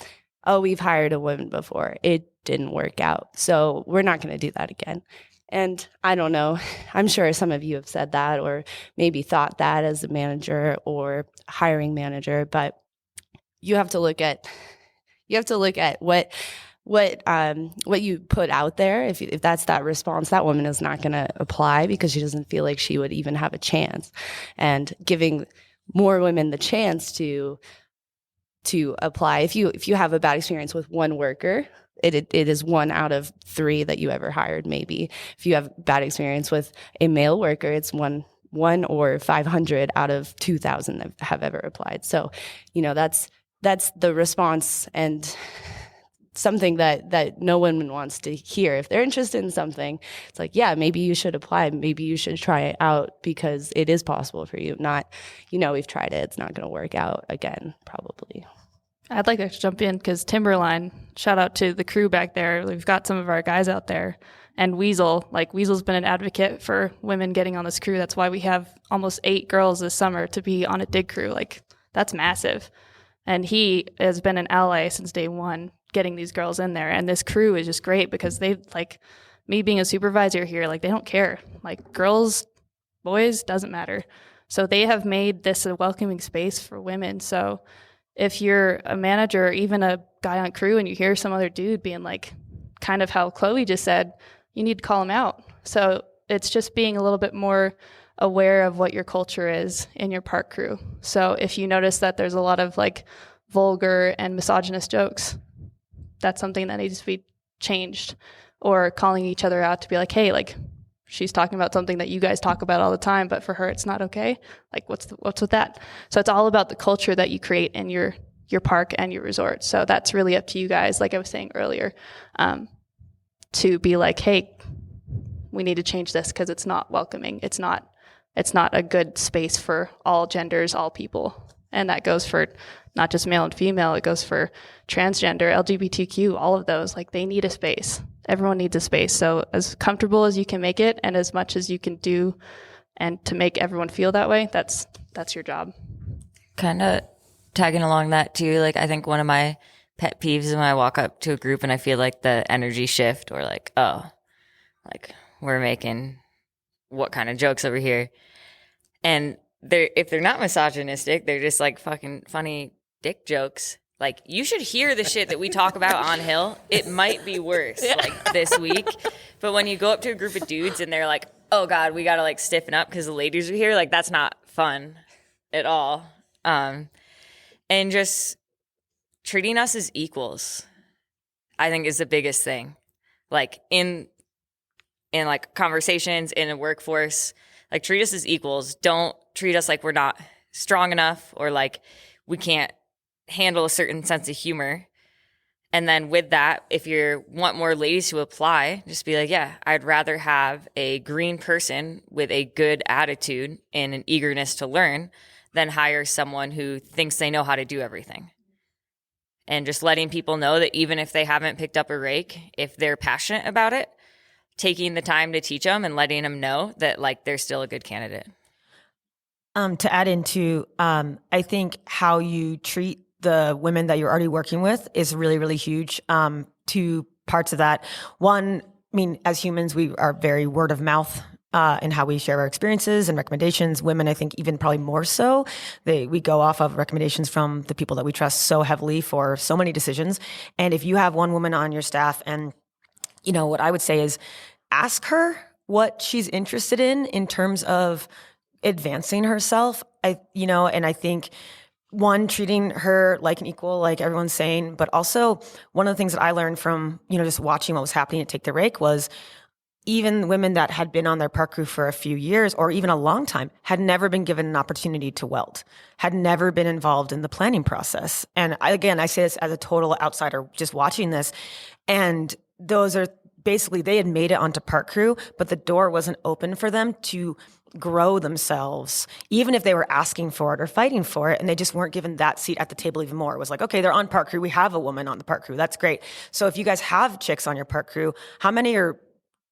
Oh, we've hired a woman before. It didn't work out. So we're not going to do that again. And I don't know, I'm sure some of you have said that or maybe thought that as a manager or hiring manager, but you have to look at what you put out there. If that's that response, that woman is not going to apply because she doesn't feel like she would even have a chance. And giving more women the chance to apply. If you have a bad experience with one worker, it is 1 out of 3 that you ever hired, maybe. If you have bad experience with a male worker, it's one or 500 out of 2,000 that have ever applied. So, that's the response and something that no woman wants to hear. If they're interested in something, it's like, yeah, maybe you should apply. Maybe you should try it out because it is possible for you. Not, we've tried it. It's not going to work out again, probably. I'd like to jump in because Timberline, shout out to the crew back there. We've got some of our guys out there. And Weasel's been an advocate for women getting on this crew. That's why we have almost 8 girls this summer to be on a dig crew. That's massive. And he has been an ally since day one, getting these girls in there. And this crew is just great because they, me being a supervisor here, they don't care. Girls, boys, doesn't matter. So they have made this a welcoming space for women. So if you're a manager or even a guy on crew and you hear some other dude being kind of how Chloe just said, you need to call him out. So it's just being a little bit more aware of what your culture is in your park crew. So if you notice that there's a lot of vulgar and misogynist jokes, that's something that needs to be changed. Or calling each other out to be hey, she's talking about something that you guys talk about all the time, but for her it's not okay. What's with that? So it's all about the culture that you create in your park and your resort. So that's really up to you guys, like I was saying earlier, to be hey, we need to change this because it's not welcoming. It's not a good space for all genders, all people. And that goes for not just male and female, it goes for transgender, LGBTQ, all of those. They need a space. Everyone needs a space. So as comfortable as you can make it and as much as you can do and to make everyone feel that way, that's your job. Kind of tagging along that too, I think one of my pet peeves is when I walk up to a group and I feel the energy shift or we're making what kind of jokes over here. And if they're not misogynistic, they're just fucking funny dick jokes. Like, you should hear the shit that we talk about on Hill. It might be worse, like, this week. But when you go up to a group of dudes and they're like, oh, God, we got to, like, stiffen up because the ladies are here, like, that's not fun at all. And just treating us as equals, I think, is the biggest thing. Like, in like, conversations, in a workforce, like, treat us as equals. Don't treat us like we're not strong enough or, like, we can't handle a certain sense of humor. And then with that, if you want more ladies to apply, just be like, yeah, I'd rather have a green person with a good attitude and an eagerness to learn than hire someone who thinks they know how to do everything. And just letting people know that even if they haven't picked up a rake, if they're passionate about it, taking the time to teach them and letting them know that, like, they're still a good candidate. To add into, I think how you treat the women that you're already working with is really, really huge. Two parts of that. One, I mean, as humans, we are very word of mouth in how we share our experiences and recommendations. Women, I think, even probably more so. We go off of recommendations from the people that we trust so heavily for so many decisions. And if you have one woman on your staff, and, you know, what I would say is ask her what she's interested in terms of advancing herself. And I think, one, treating her like an equal, like everyone's saying, but also one of the things that I learned from, just watching what was happening at Take the Rake was even women that had been on their park crew for a few years or even a long time had never been given an opportunity to weld, had never been involved in the planning process. And I say this as a total outsider just watching this. And those are basically, they had made it onto park crew, but the door wasn't open for them to grow themselves, even if they were asking for it or fighting for it, and they just weren't given that seat at the table even more. It was like, okay, they're on park crew. We have a woman on the park crew. That's great. So if you guys have chicks on your park crew, how many are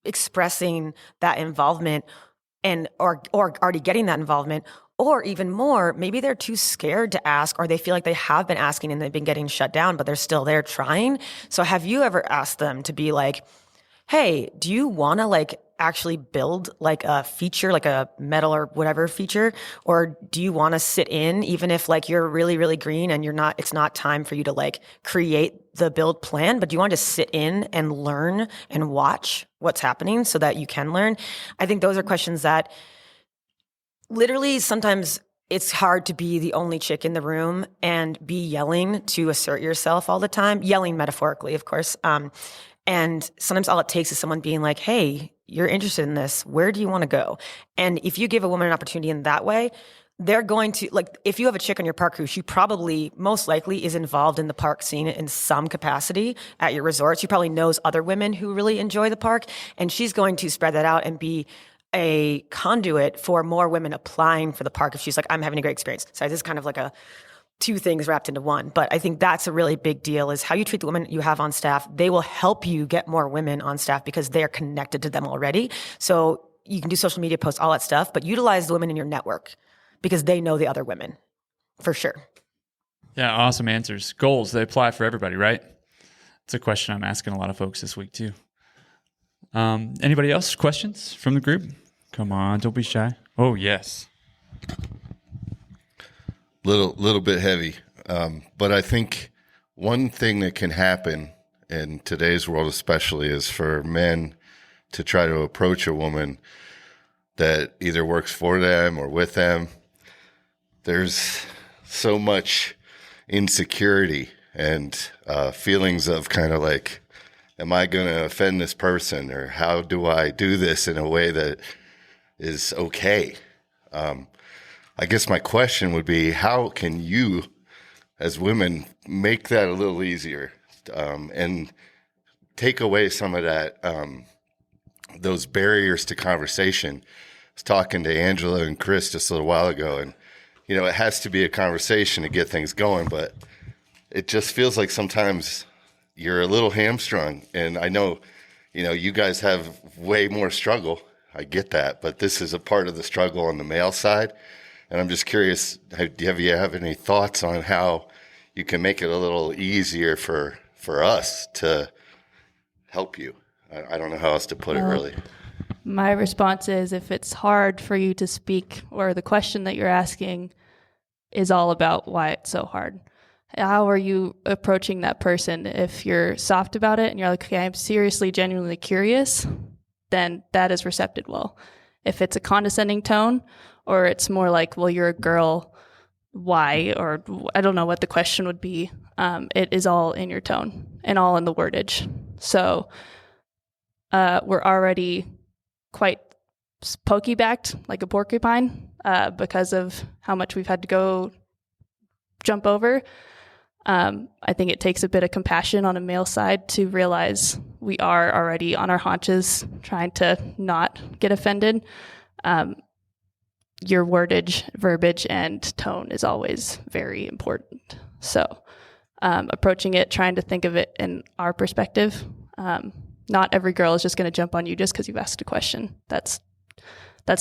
expressing that involvement or already getting that involvement? Or even more, maybe they're too scared to ask, or they feel like they have been asking and they've been getting shut down, but they're still there trying. So have you ever asked them to be like, hey, do you want to like actually build like a feature, like a metal or whatever feature? Or do you want to sit in, even if like you're really, really green and it's not time for you to like create the build plan, but do you want to just sit in and learn and watch what's happening so that you can learn? I think those are questions that literally sometimes it's hard to be the only chick in the room and be yelling to assert yourself all the time, yelling metaphorically, of course. And sometimes all it takes is someone being like, hey, you're interested in this. Where do you want to go? And if you give a woman an opportunity in that way, they're going to, like, if you have a chick on your park crew, she probably most likely is involved in the park scene in some capacity at your resort. She probably knows other women who really enjoy the park, and she's going to spread that out and be a conduit for more women applying for the park if she's like, I'm having a great experience. So this is kind of like two things wrapped into one. But I think that's a really big deal, is how you treat the women you have on staff. They will help you get more women on staff because they are connected to them already. So you can do social media posts, all that stuff, but utilize the women in your network because they know the other women for sure. Yeah, awesome answers. Goals, they apply for everybody, right? It's a question I'm asking a lot of folks this week too. Anybody else? Questions from the group? Come on, don't be shy. Oh, yes. Little bit heavy. But I think one thing that can happen in today's world especially is for men to try to approach a woman that either works for them or with them. There's so much insecurity and feelings of kind of like, am I going to offend this person? Or how do I do this in a way that is okay? I guess my question would be, how can you, as women, make that a little easier and take away some of that, those barriers to conversation? I was talking to Angela and Chris just a little while ago, and, it has to be a conversation to get things going, but it just feels like sometimes you're a little hamstrung. And I know, you guys have way more struggle. I get that, but this is a part of the struggle on the male side. And I'm just curious, have you any thoughts on how you can make it a little easier for us to help you? I don't know how else to put it, really. My response is, if it's hard for you to speak, or the question that you're asking is all about why it's so hard, how are you approaching that person? If you're soft about it and you're like, okay, I'm seriously, genuinely curious, then that is receptive well. If it's a condescending tone, or it's more like, well, you're a girl, why? Or I don't know what the question would be. It is all in your tone and all in the wordage. So we're already quite pokey-backed, like a porcupine, because of how much we've had to go jump over. I think it takes a bit of compassion on a male side to realize we are already on our haunches trying to not get offended. Your wordage, verbiage, and tone is always very important. So approaching it, trying to think of it in our perspective. Not every girl is just going to jump on you just because you've asked a question. That's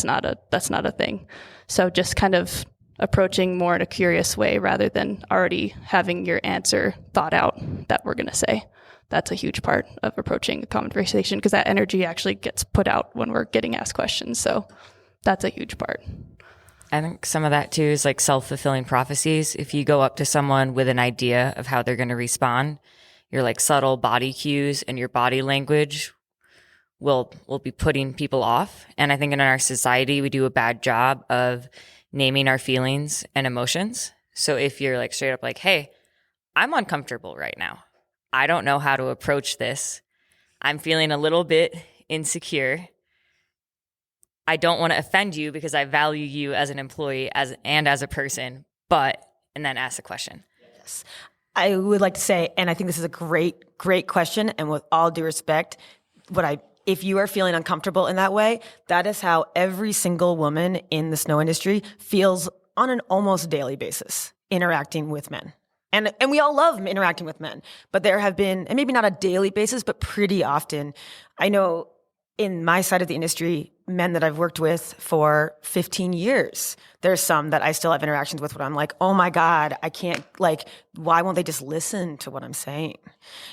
not a thing. So just kind of approaching more in a curious way rather than already having your answer thought out that we're going to say. That's a huge part of approaching a conversation, because that energy actually gets put out when we're getting asked questions. So that's a huge part. I think some of that too is like self-fulfilling prophecies. If you go up to someone with an idea of how they're going to respond, your like subtle body cues and your body language will be putting people off. And I think in our society, we do a bad job of naming our feelings and emotions. So if you're like straight up like, hey, I'm uncomfortable right now. I don't know how to approach this. I'm feeling a little bit insecure. I don't want to offend you because I value you as an employee and as a person, and then ask the question. Yes. I would like to say, and I think this is a great, great question. And with all due respect, if you are feeling uncomfortable in that way, that is how every single woman in the snow industry feels on an almost daily basis, interacting with men. And we all love interacting with men, but there have been, and maybe not a daily basis, but pretty often, I know in my side of the industry, men that I've worked with for 15 years, there's some that I still have interactions with where I'm like, oh my God, I can't, like, why won't they just listen to what I'm saying?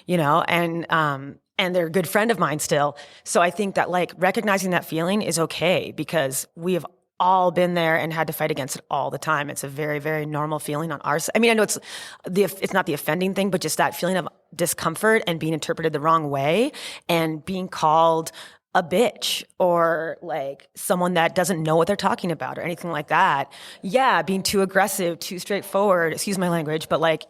You know, and they're a good friend of mine still. So I think that like recognizing that feeling is okay, because we have all been there and had to fight against it all the time. It's a very, very normal feeling on our side. I mean, I know it's not the offending thing, but just that feeling of discomfort and being interpreted the wrong way and being called a bitch or like someone that doesn't know what they're talking about or anything like that. Yeah, being too aggressive, too straightforward, excuse my language, but like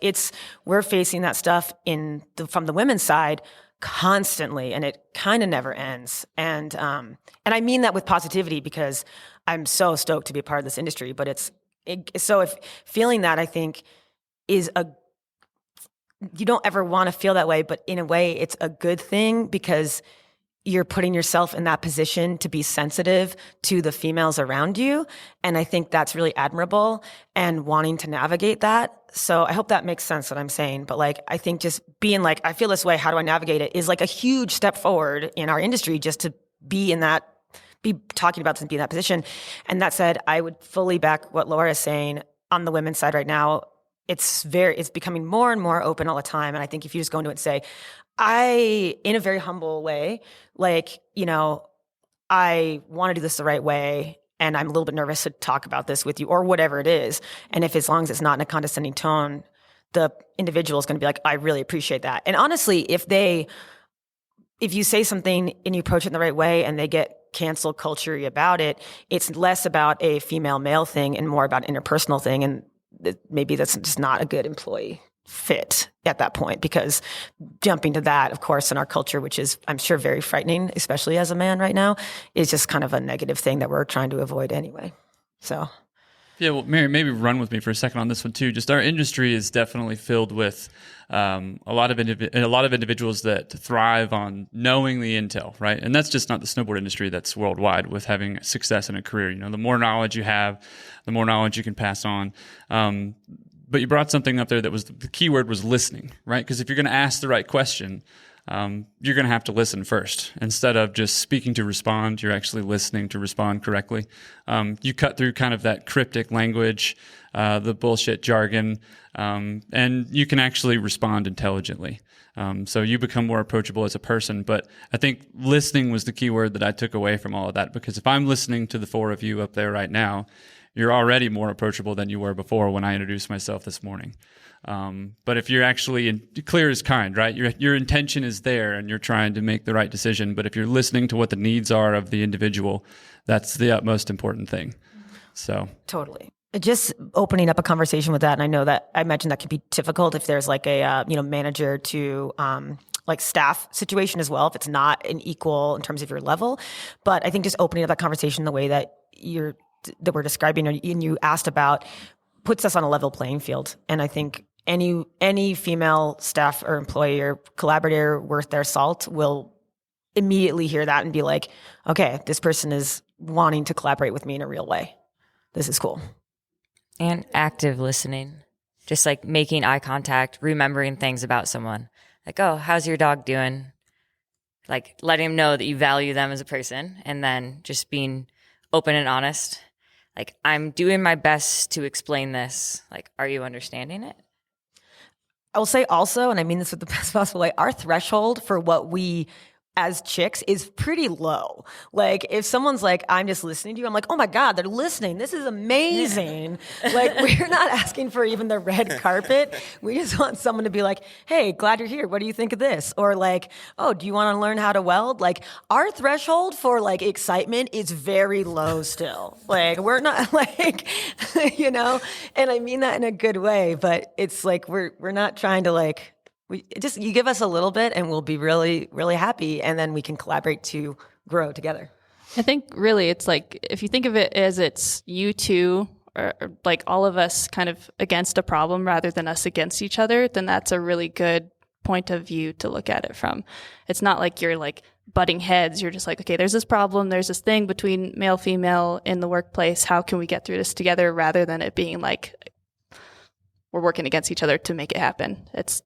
we're facing that stuff from the women's side constantly, and it kind of never ends. And I mean that with positivity, because I'm so stoked to be a part of this industry, but so if feeling that, I think you don't ever want to feel that way, but in a way it's a good thing, because you're putting yourself in that position to be sensitive to the females around you. And I think that's really admirable, and wanting to navigate that. So I hope that makes sense what I'm saying. But like, I think just being like, I feel this way, how do I navigate it, is like a huge step forward in our industry, just to be talking about this and be in that position. And that said, I would fully back what Laura is saying on the women's side right now. It's becoming more and more open all the time. And I think if you just go into it and say, in a very humble way, like, you know, I want to do this the right way, and I'm a little bit nervous to talk about this with you, or whatever it is. And as long as it's not in a condescending tone, the individual is going to be like, I really appreciate that. And honestly, if you say something and you approach it in the right way and they get cancel culture-y about it, it's less about a female-male thing and more about an interpersonal thing. And maybe that's just not a good employee fit at that point, because jumping to that, of course, in our culture, which is, I'm sure, very frightening, especially as a man right now, is just kind of a negative thing that we're trying to avoid anyway. So, yeah, well, Mary, maybe run with me for a second on this one too. Just our industry is definitely filled with a lot of individuals that thrive on knowing the intel, right? And that's just not the snowboard industry; that's worldwide. With having success in a career, you know, the more knowledge you have, the more knowledge you can pass on. But you brought something up there that was the key word was listening, right? Because if you're going to ask the right question, you're going to have to listen first. Instead of just speaking to respond, you're actually listening to respond correctly. You cut through kind of that cryptic language, the bullshit jargon, and you can actually respond intelligently. So you become more approachable as a person. But I think listening was the key word that I took away from all of that, because if I'm listening to the four of you up there right now, you're already more approachable than you were before when I introduced myself this morning. But if you're actually clear as kind, right? Your intention is there and you're trying to make the right decision. But if you're listening to what the needs are of the individual, that's the utmost important thing. So totally. Just opening up a conversation with that. And I know that I imagine that can be difficult if there's like a, manager to, like staff situation as well, if it's not an equal in terms of your level. But I think just opening up that conversation the way that we're describing and you asked about puts us on a level playing field. And I think any female staff or employee or collaborator worth their salt will immediately hear that and be like, okay, this person is wanting to collaborate with me in a real way. This is cool. And active listening, just like making eye contact, remembering things about someone. Like, oh, how's your dog doing? Like letting them know that you value them as a person, and then just being open and honest. Like, I'm doing my best to explain this. Like, are you understanding it? I will say also, and I mean this with the best possible way, our threshold for what we as chicks is pretty low. Like if someone's like, I'm just listening to you, I'm like, oh my God, they're listening. This is amazing. Like we're not asking for even the red carpet. We just want someone to be like, hey, glad you're here. What do you think of this? Or like, oh, do you want to learn how to weld? Like our threshold for like excitement is very low still. Like we're not like, and I mean that in a good way, but it's like, we're not trying to like, you give us a little bit and we'll be really, really happy. And then we can collaborate to grow together. I think really it's like, if you think of it as it's you two or like all of us kind of against a problem rather than us against each other, then that's a really good point of view to look at it from. It's not like you're like butting heads. You're just like, okay, there's this problem. There's this thing between male, female in the workplace. How can we get through this together rather than it being like we're working against each other to make it happen. It's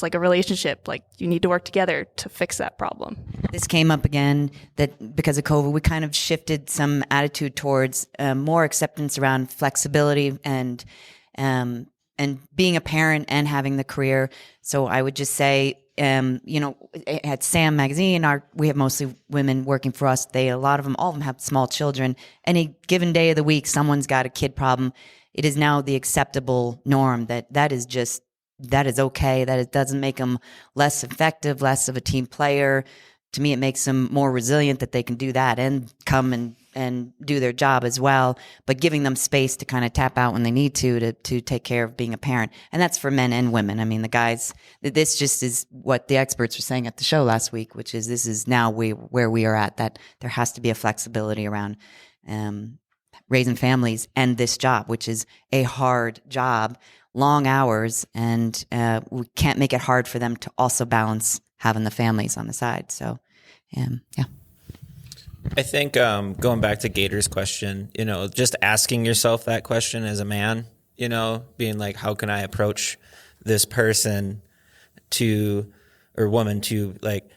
like a relationship. Like you need to work together to fix that problem. This came up again that because of COVID, we kind of shifted some attitude towards more acceptance around flexibility and being a parent and having the career. So I would just say, at Sam Magazine, we have mostly women working for us. All of them have small children. Any given day of the week, someone's got a kid problem. It is now the acceptable norm that is okay, that it doesn't make them less effective, less of a team player. To me, it makes them more resilient that they can do that and come and do their job as well, but giving them space to kind of tap out when they need to take care of being a parent. And that's for men and women. I mean, the guys, this just is what the experts were saying at the show last week, which is this is now where we are at, that there has to be a flexibility around raising families and this job, which is a hard job, long hours, and we can't make it hard for them to also balance having the families on the side. So, yeah. I think going back to Gator's question, just asking yourself that question as a man, being like, how can I approach this person or woman to like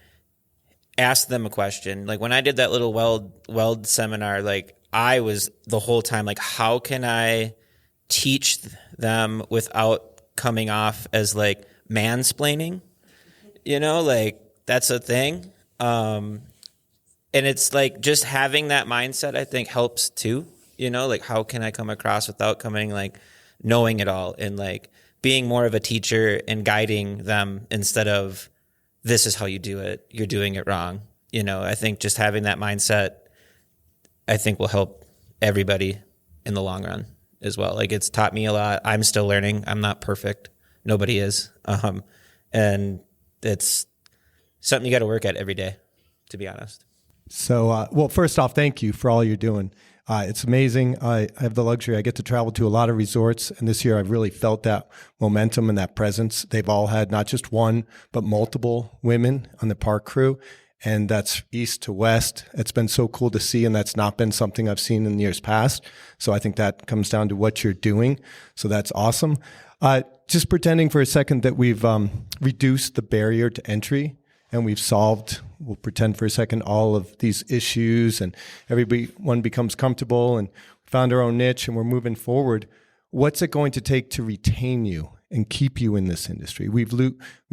ask them a question? Like when I did that little weld seminar, like I was the whole time like, how can I teach them without coming off as like mansplaining? Like that's a thing. And it's like just having that mindset, I think, helps too. Like how can I come across without coming like knowing it all and like being more of a teacher and guiding them instead of this is how you do it. You're doing it wrong. I think just having that mindset, I think will help everybody in the long run as well. Like it's taught me a lot. I'm still learning. I'm not perfect. Nobody is. And it's something you got to work at every day, to be honest. So, well, first off, thank you for all you're doing. It's amazing. I have the luxury. I get to travel to a lot of resorts, and this year I've really felt that momentum and that presence. They've all had not just one, but multiple women on the park crew, and that's east to west. It's been so cool to see, and that's not been something I've seen in years past. So I think that comes down to what you're doing. So that's awesome. Just pretending for a second that we've reduced the barrier to entry, and we'll pretend for a second, all of these issues, and everyone becomes comfortable and found our own niche and we're moving forward. What's it going to take to retain you and keep you in this industry? We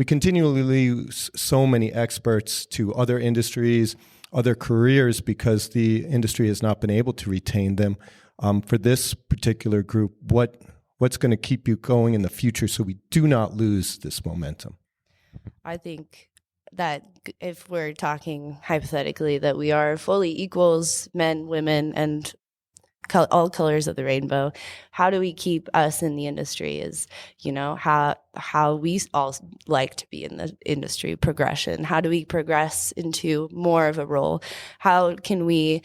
continually lose so many experts to other industries, other careers, because the industry has not been able to retain them. For this particular group, what's going to keep you going in the future so we do not lose this momentum? I think that if we're talking hypothetically that we are fully equals, men, women, and all colors of the rainbow, how do we keep us in the industry is, how we all like to be in the industry progression. How do we progress into more of a role? How can we,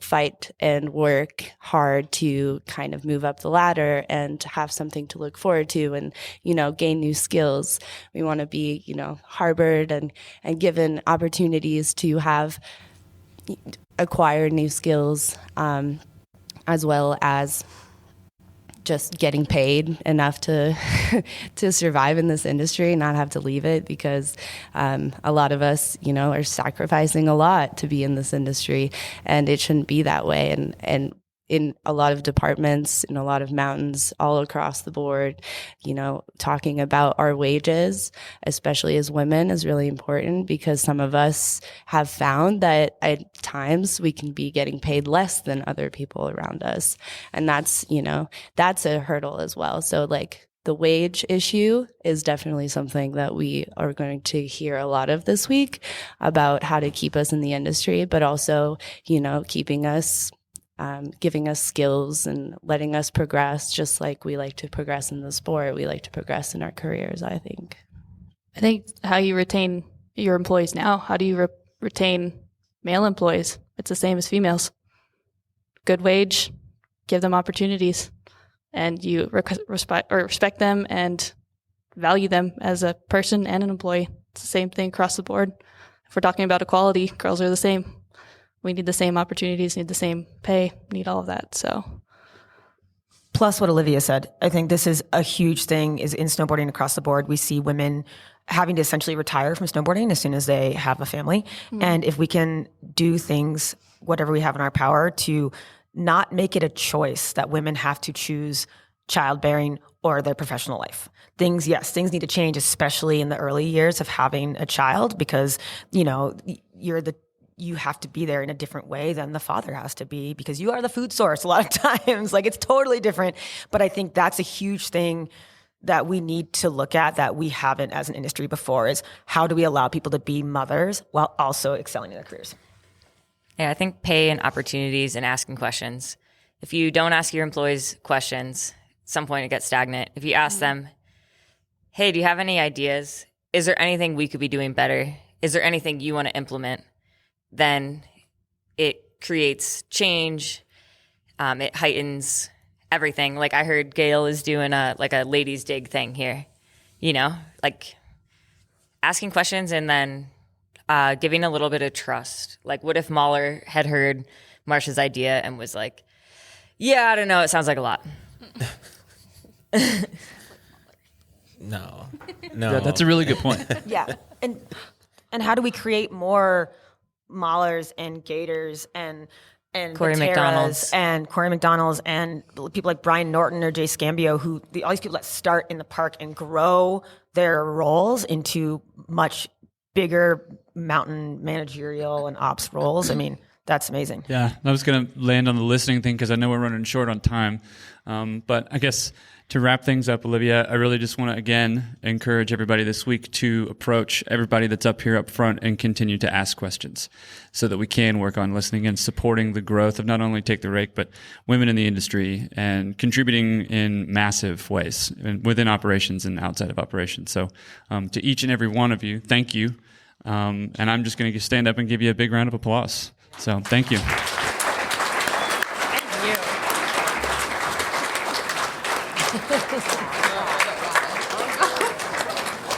fight and work hard to kind of move up the ladder and have something to look forward to and, gain new skills? We want to be, harbored and given opportunities to have acquired new skills, as well as just getting paid enough to to survive in this industry and not have to leave it, because a lot of us, are sacrificing a lot to be in this industry, and it shouldn't be that way. And in a lot of departments, in a lot of mountains, all across the board, talking about our wages, especially as women, is really important, because some of us have found that at times we can be getting paid less than other people around us. And that's a hurdle as well. So the wage issue is definitely something that we are going to hear a lot of this week about how to keep us in the industry, but also, keeping us giving us skills and letting us progress, just like we like to progress in the sport. We like to progress in our careers, I think. I think how you retain your employees now, how do you retain male employees? It's the same as females. Good wage, give them opportunities, and you respect them and value them as a person and an employee. It's the same thing across the board. If we're talking about equality, girls are the same. We need the same opportunities, need the same pay, need all of that. So, plus what Olivia said, I think this is a huge thing is in snowboarding across the board. We see women having to essentially retire from snowboarding as soon as they have a family. Mm-hmm. And if we can do things, whatever we have in our power, to not make it a choice that women have to choose childbearing or their professional life. Things need to change, especially in the early years of having a child, because, you have to be there in a different way than the father has to be, because you are the food source a lot of times. It's totally different. But I think that's a huge thing that we need to look at that we haven't as an industry before, is how do we allow people to be mothers while also excelling in their careers? Yeah, I think pay and opportunities and asking questions. If you don't ask your employees questions, at some point it gets stagnant. If you ask them, hey, do you have any ideas? Is there anything we could be doing better? Is there anything you want to implement? Then it creates change. It heightens everything. I heard Gail is doing a ladies dig thing here, asking questions and then giving a little bit of trust. What if Mahler had heard Marsha's idea and was like, yeah, I don't know, it sounds like a lot. No. Yeah, that's a really good point. Yeah. And how do we create more Mahlers and Gators and Corey McDonald's and Corey McDonald's and people like Brian Norton or Jay Scambio, all these people that start in the park and grow their roles into much bigger mountain managerial and ops roles? I mean, that's amazing. Yeah, I was going to land on the listening thing because I know we're running short on time. But I guess to wrap things up, Olivia, I really just want to, again, encourage everybody this week to approach everybody that's up here up front and continue to ask questions so that we can work on listening and supporting the growth of not only Take the Rake, but women in the industry and contributing in massive ways within operations and outside of operations. So to each and every one of you, thank you. And I'm just going to stand up and give you a big round of applause. So thank you.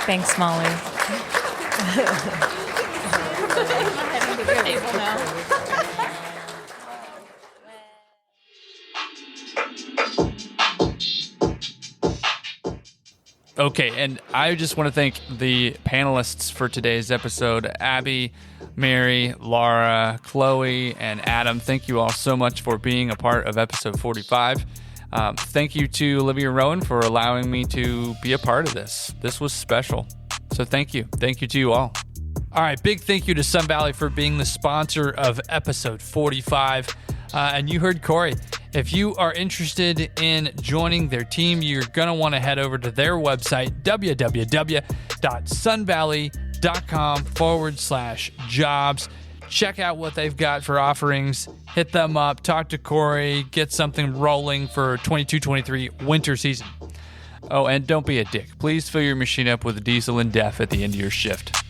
Thanks, Molly. Okay, and I just want to thank the panelists for today's episode, Abby, Mary, Laura, Chloe, and Adam. Thank you all so much for being a part of episode 45. Thank you to Olivia Rowan for allowing me to be a part of this. This was special. So thank you. Thank you to you all. All right, big thank you to Sun Valley for being the sponsor of episode 45. And you heard Corey. If you are interested in joining their team, you're going to want to head over to their website, www.sunvalley.com/jobs. Check out what they've got for offerings. Hit them up, talk to Corey, get something rolling for 22-23 winter season. Oh, and don't be a dick. Please fill your machine up with diesel and DEF at the end of your shift.